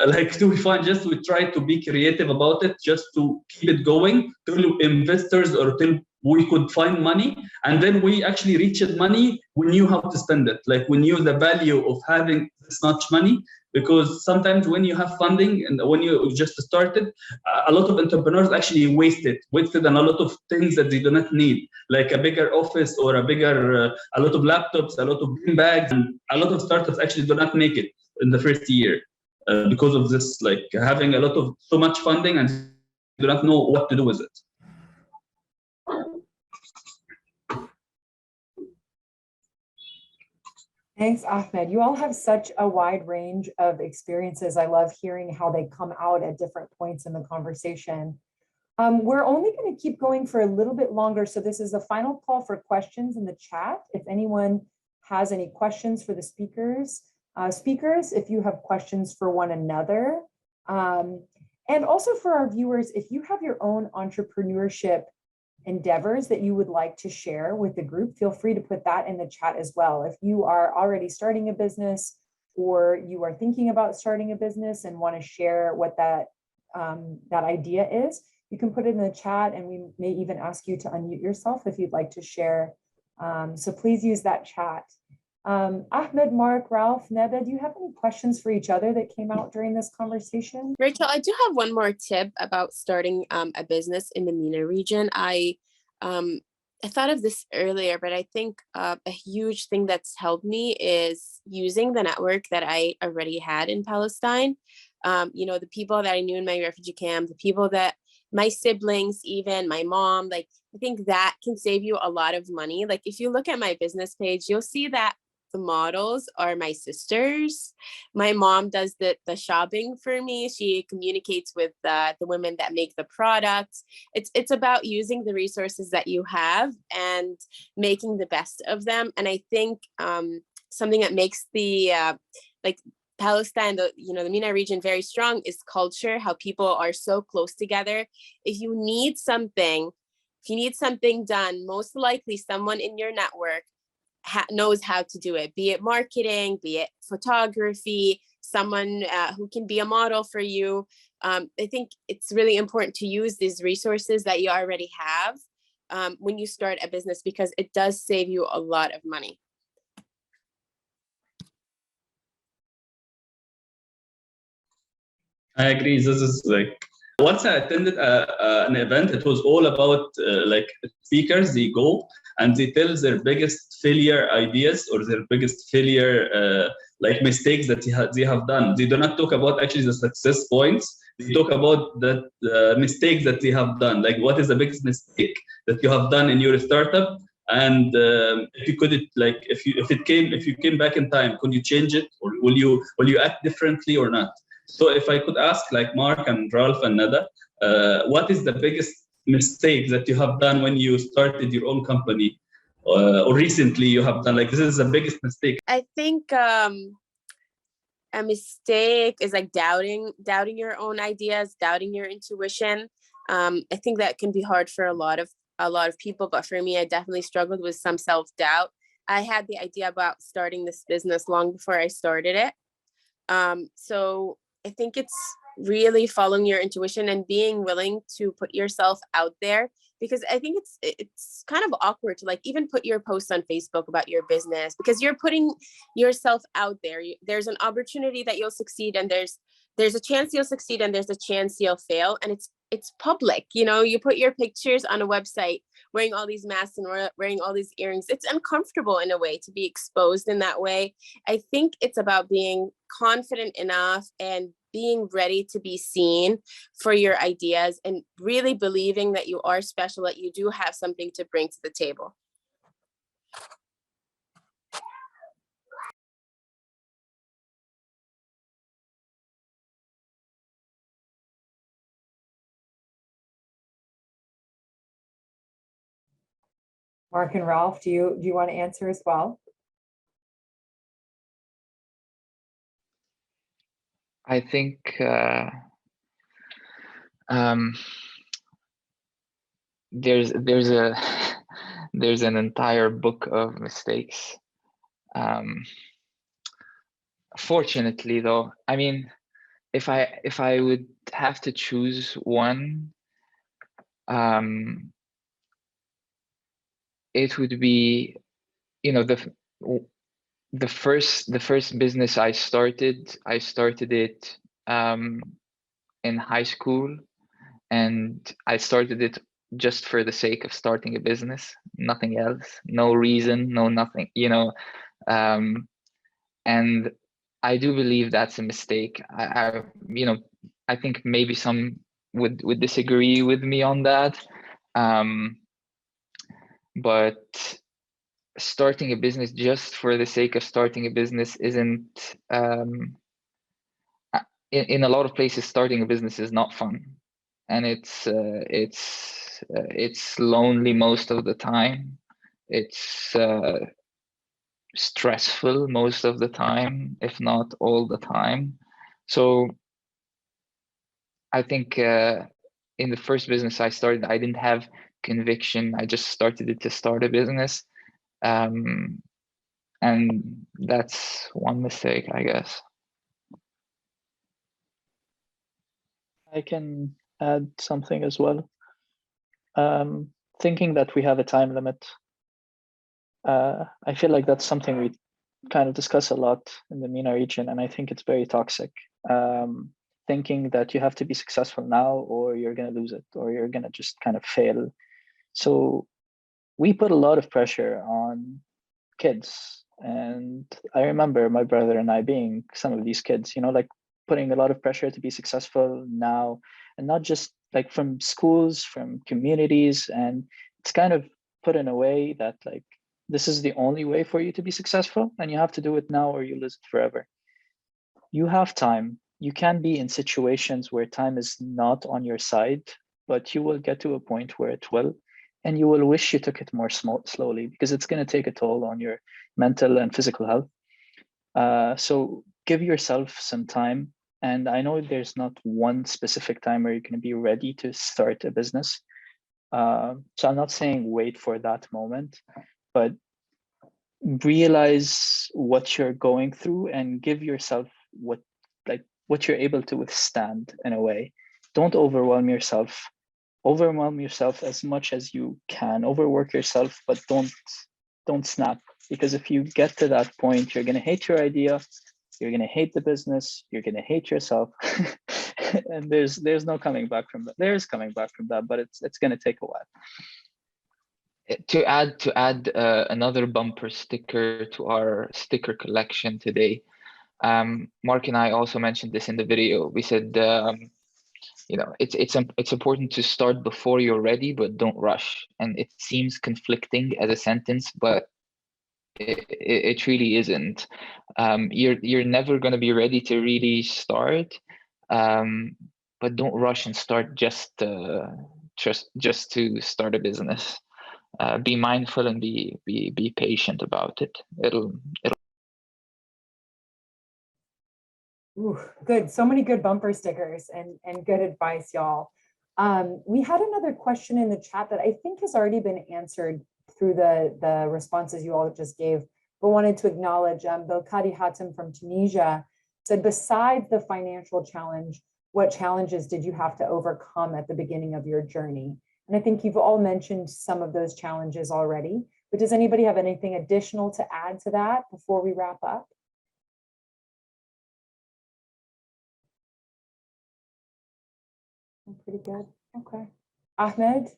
like we try to be creative about it, just to keep it going till investors or till we could find money. And then we actually reached money. We knew how to spend it. Like we knew the value of having this much money, because sometimes when you have funding and when you just started, a lot of entrepreneurs actually wasted on a lot of things that they do not need, like a bigger office or a lot of laptops, a lot of bean bags, and a lot of startups actually do not make it in the first year because of this, like having so much funding and do not know what to do with it. Thanks, Ahmed. You all have such a wide range of experiences. I love hearing how they come out at different points in the conversation. We're only going to keep going for a little bit longer. So this is the final call for questions in the chat. If anyone has any questions for the speakers, if you have questions for one another, and also for our viewers, if you have your own entrepreneurship endeavors that you would like to share with the group, feel free to put that in the chat as well. If you are already starting a business, or you are thinking about starting a business and want to share what that idea is, you can put it in the chat, and we may even ask you to unmute yourself if you'd like to share. So please use that chat. Ahmed, Mark, Ralph, Neba, do you have any questions for each other that came out during this conversation? Rachel, I do have one more tip about starting a business in the MENA region. I thought of this earlier, but I think a huge thing that's helped me is using the network that I already had in Palestine. The people that I knew in my refugee camp, the people that my siblings, even my mom, like, I think that can save you a lot of money. Like if you look at my business page, you'll see that the models are my sisters. My mom does the shopping for me. She communicates with the women that make the products. It's about using the resources that you have and making the best of them. And I think something that makes the Palestine, the MENA region very strong is culture, how people are so close together. If you need something done, most likely someone in your network knows how to do it, be it marketing, be it photography, someone who can be a model for you. I think it's really important to use these resources that you already have when you start a business, because it does save you a lot of money. I agree. This is like, once I attended an event, it was all about like speakers. They go and they tell their biggest failure ideas or their biggest failure like mistakes that they have done. They do not talk about actually the success points. They talk about the mistakes that they have done. Like, what is the biggest mistake that you have done in your startup? And if you could, like, if you came back in time, could you change it, or will you act differently or not? So if I could ask like Mark and Ralph and Nada, what is the biggest mistake that you have done when you started your own company, or recently you have done, like this is the biggest mistake? I think a mistake is like doubting your own ideas, doubting your intuition. I think that can be hard for a lot of people, but for me, I definitely struggled with some self-doubt. I had the idea about starting this business long before I started it. So I think it's really following your intuition and being willing to put yourself out there, because I think it's kind of awkward to like even put your posts on Facebook about your business, because you're putting yourself out there. There's an opportunity that you'll succeed, and there's a chance you'll succeed, and there's a chance you'll fail, and it's public. You put your pictures on a website wearing all these masks and wearing all these earrings. It's uncomfortable in a way to be exposed in that way. I think it's about being confident enough and being ready to be seen for your ideas, and really believing that you are special, that you do have something to bring to the table. Mark and Ralph, do you want to answer as well? I think there's an entire book of mistakes. Fortunately, though, I mean, if I would have to choose one, it would be, the first business I started it in high school, and I started it just for the sake of starting a business, nothing else, no reason, no nothing, and I do believe that's a mistake. I think maybe some would disagree with me on that, but starting a business just for the sake of starting a business isn't, in a lot of places, starting a business is not fun, and it's lonely most of the time. It's stressful most of the time, if not all the time. So I think in the first business I started, I didn't have conviction. I just started it to start a business. And that's one mistake, I guess. I can add something as well. Thinking that we have a time limit. I feel like that's something we kind of discuss a lot in the MENA region, and I think it's very toxic. Thinking that you have to be successful now or you're going to lose it, or you're going to just kind of fail. So we put a lot of pressure on kids. And I remember my brother and I being some of these kids, like putting a lot of pressure to be successful now, and not just like from schools, from communities. And it's kind of put in a way that like, this is the only way for you to be successful, and you have to do it now or you lose it forever. You have time. You can be in situations where time is not on your side, but you will get to a point where it will, and you will wish you took it more slowly, because it's going to take a toll on your mental and physical health. So give yourself some time. And I know there's not one specific time where you're going to be ready to start a business. So I'm not saying wait for that moment, but realize what you're going through and give yourself what you're able to withstand in a way. Don't overwhelm yourself. Overwhelm yourself as much as you can. Overwork yourself, but don't snap. Because if you get to that point, you're going to hate your idea, you're going to hate the business, you're going to hate yourself. And there's no coming back from that. There is coming back from that, but it's going to take a while. To add another bumper sticker to our sticker collection today, Mark and I also mentioned this in the video. We said, it's important to start before you're ready, but don't rush. And it seems conflicting as a sentence, but it really isn't. You're never going to be ready to really start, but don't rush and start just to start a business. Be mindful and be patient about it. It'll. Ooh, good. So many good bumper stickers and good advice, y'all. We had another question in the chat that I think has already been answered through the responses you all just gave, but wanted to acknowledge Belkadi Hatem from Tunisia said, besides the financial challenge, what challenges did you have to overcome at the beginning of your journey? And I think you've all mentioned some of those challenges already, but does anybody have anything additional to add to that before we wrap up? Pretty good. Okay. Ahmed?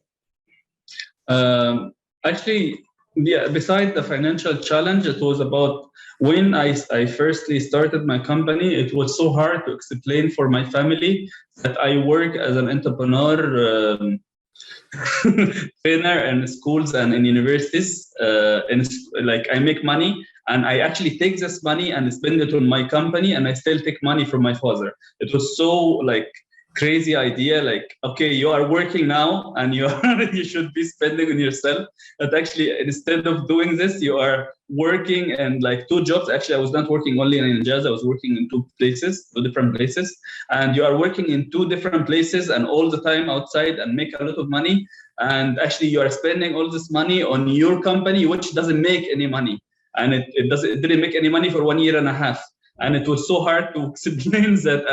Actually, yeah, besides the financial challenge, it was about when I firstly started my company, it was so hard to explain for my family that I work as an entrepreneur trainer in schools and in universities. Like I make money and I actually take this money and spend it on my company, and I still take money from my father. It was so like crazy idea, like, okay, you are working now and you should be spending on yourself, but actually instead of doing this you are working and like 2 jobs. Actually, I was not working only in Injaz, I was working in 2 different places, and you are working in 2 different places and all the time outside and make a lot of money, and actually you are spending all this money on your company which doesn't make any money, and it didn't make any money for 1.5 years. And it was so hard to explain that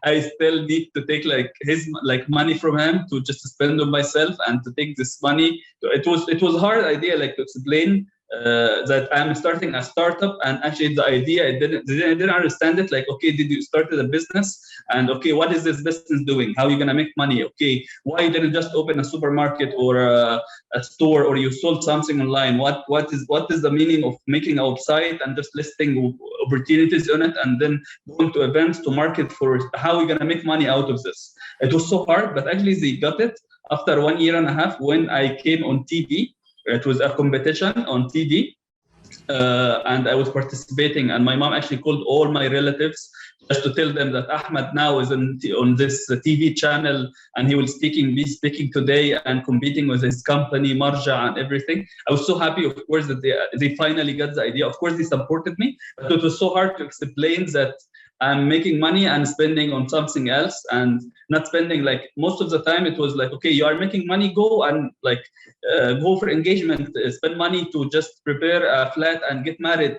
I still need to take like his like money from him to just spend on myself and to take this money. It was a hard idea, like to explain that I'm starting a startup, and actually the idea I didn't understand it. Like, okay, did you started a business, and okay, what is this business doing? How are you gonna make money? Okay, why you didn't just open a supermarket or a store, or you sold something online? What is the meaning of making a website and just listing opportunities on it and then going to events to market for how we're gonna make money out of this? It was so hard, but actually they got it after 1.5 years when I came on TV. It was a competition on TV, and I was participating, and my mom actually called all my relatives just to tell them that Ahmed now is on this TV channel, and he will be speaking today and competing with his company Marja and everything. I was so happy, of course, that they finally got the idea. Of course, they supported me, but it was so hard to explain that I'm making money and spending on something else, and not spending, like most of the time it was like, okay, you are making money, go and like go for engagement, spend money to just prepare a flat and get married.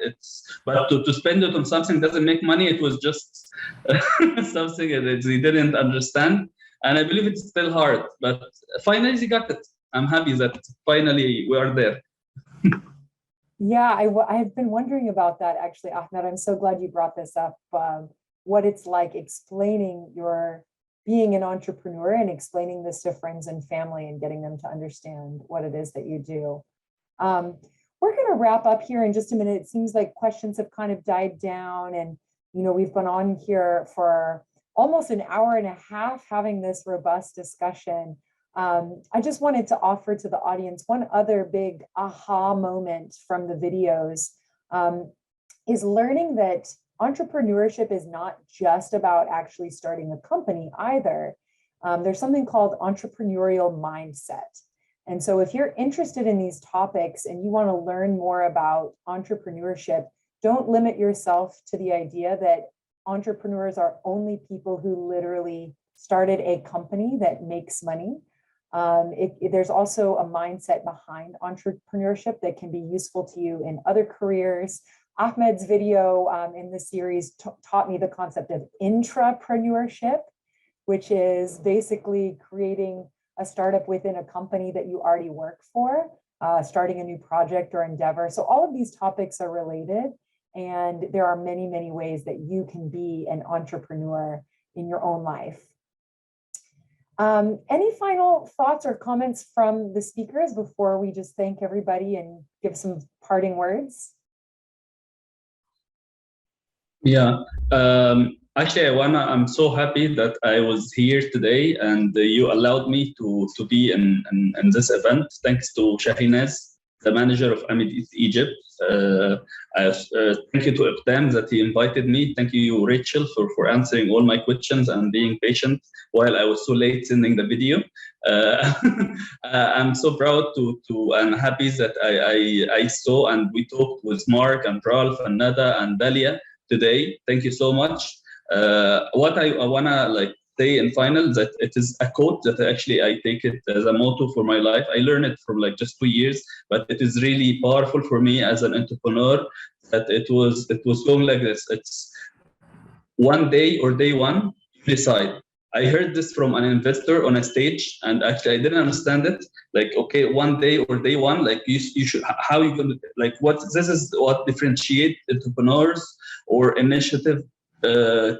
But to spend it on something doesn't make money. It was just something that they didn't understand, and I believe it's still hard, but finally they got it. I'm happy that finally we are there. Yeah, I've been wondering about that actually, Ahmed. I'm so glad you brought this up. What it's like explaining your being an entrepreneur and explaining this to friends and family and getting them to understand what it is that you do. We're going to wrap up here in just a minute. It seems like questions have kind of died down, and we've been on here for almost an hour and a half having this robust discussion. I just wanted to offer to the audience one other big aha moment from the videos, is learning that entrepreneurship is not just about actually starting a company either. There's something called entrepreneurial mindset. And so if you're interested in these topics and you want to learn more about entrepreneurship, don't limit yourself to the idea that entrepreneurs are only people who literally started a company that makes money. There's also a mindset behind entrepreneurship that can be useful to you in other careers. Ahmed's video in the series taught me the concept of intrapreneurship, which is basically creating a startup within a company that you already work for, starting a new project or endeavor. So all of these topics are related, and there are many, many ways that you can be an entrepreneur in your own life. Any final thoughts or comments from the speakers before we just thank everybody and give some parting words? Yeah, actually, I'm so happy that I was here today and you allowed me to be in this event. Thanks to Shahinaz the manager of MENA Egypt. Thank you to them that he invited me. Thank you, Rachel, for answering all my questions and being patient while I was so late sending the video. I'm so proud to and happy that I saw and we talked with Mark and Ralph and Nada and Dalia today. Thank you so much. What I wanna say in final, that it is a quote that actually I take it as a motto for my life. I learned it from just 2 years, but it is really powerful for me as an entrepreneur. That it was going like this. It's one day or day one, you decide. I heard this from an investor on a stage, and actually I didn't understand it. Okay, one day or day one, you should, how you gonna, this is what differentiate entrepreneurs or initiative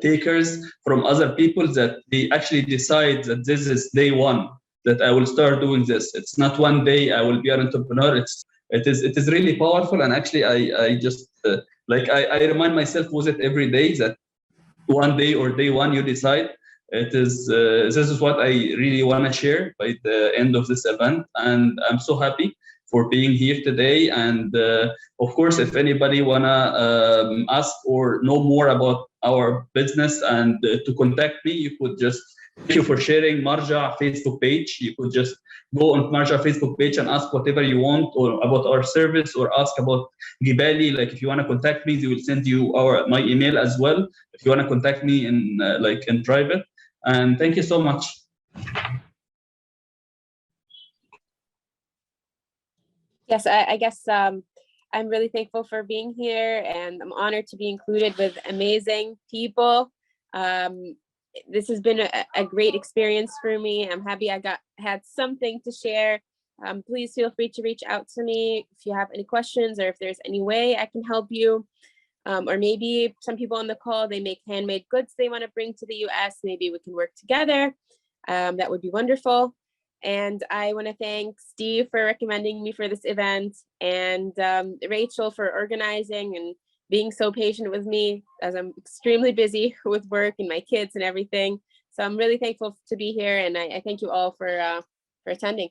takers from other people, that they actually decide that this is day one, that I will start doing this. It's not one day I will be an entrepreneur. It is really powerful, and actually I just I remind myself with it every day, that one day or day one you decide. It is this is what I really want to share by the end of this event, and I'm so happy for being here today. And of course, if anybody wanna ask or know more about our business and to contact me, you could just, thank you for sharing Marja Facebook page. You could just go on Marja Facebook page and ask whatever you want, or about our service, or ask about Gibali. If you want to contact me, they will send you my email as well, if you want to contact me in in private. And thank you so much. Yes, I guess I'm really thankful for being here, and I'm honored to be included with amazing people. This has been a great experience for me. I'm happy I had something to share. Please feel free to reach out to me if you have any questions, or if there's any way I can help you. Or maybe some people on the call, they make handmade goods they want to bring to the US. Maybe we can work together. That would be wonderful. And I want to thank Steve for recommending me for this event, and Rachel for organizing and being so patient with me, as I'm extremely busy with work and my kids and everything. So I'm really thankful to be here, and I thank you all for attending.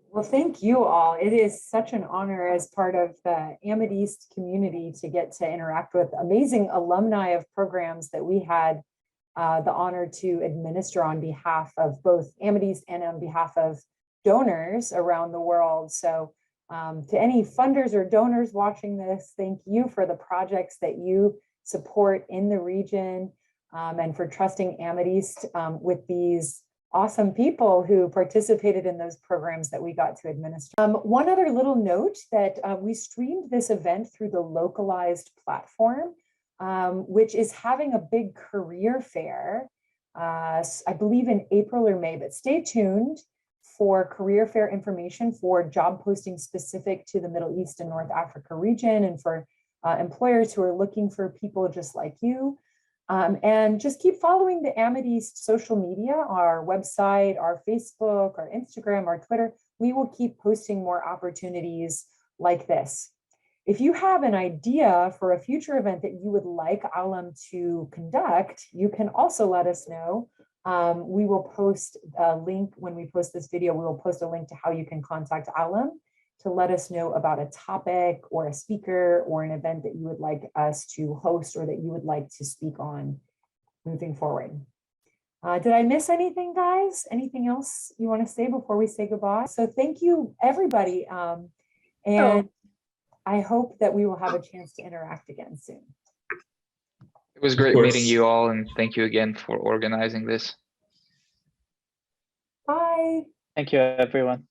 Well, thank you all. It is such an honor as part of the MENA community to get to interact with amazing alumni of programs that we had the honor to administer on behalf of both MENA and on behalf of donors around the world. So to any funders or donors watching this, thank you for the projects that you support in the region, and for trusting MENA with these awesome people who participated in those programs that we got to administer. One other little note, that we streamed this event through the localized platform, which is having a big career fair, I believe in April or May, but stay tuned for career fair information for job postings specific to the Middle East and North Africa region, and for employers who are looking for people just like you. And just keep following the MENA social media, our website, our Facebook, our Instagram, our Twitter. We will keep posting more opportunities like this. If you have an idea for a future event that you would like Alam to conduct, you can also let us know. We will post a link when we post this video. We will post a link to how you can contact Alam to let us know about a topic or a speaker or an event that you would like us to host, or that you would like to speak on moving forward. Did I miss anything, guys? Anything else you want to say before we say goodbye? So thank you, everybody. And I hope that we will have a chance to interact again soon. It was great meeting you all, and thank you again for organizing this. Bye. Thank you, everyone.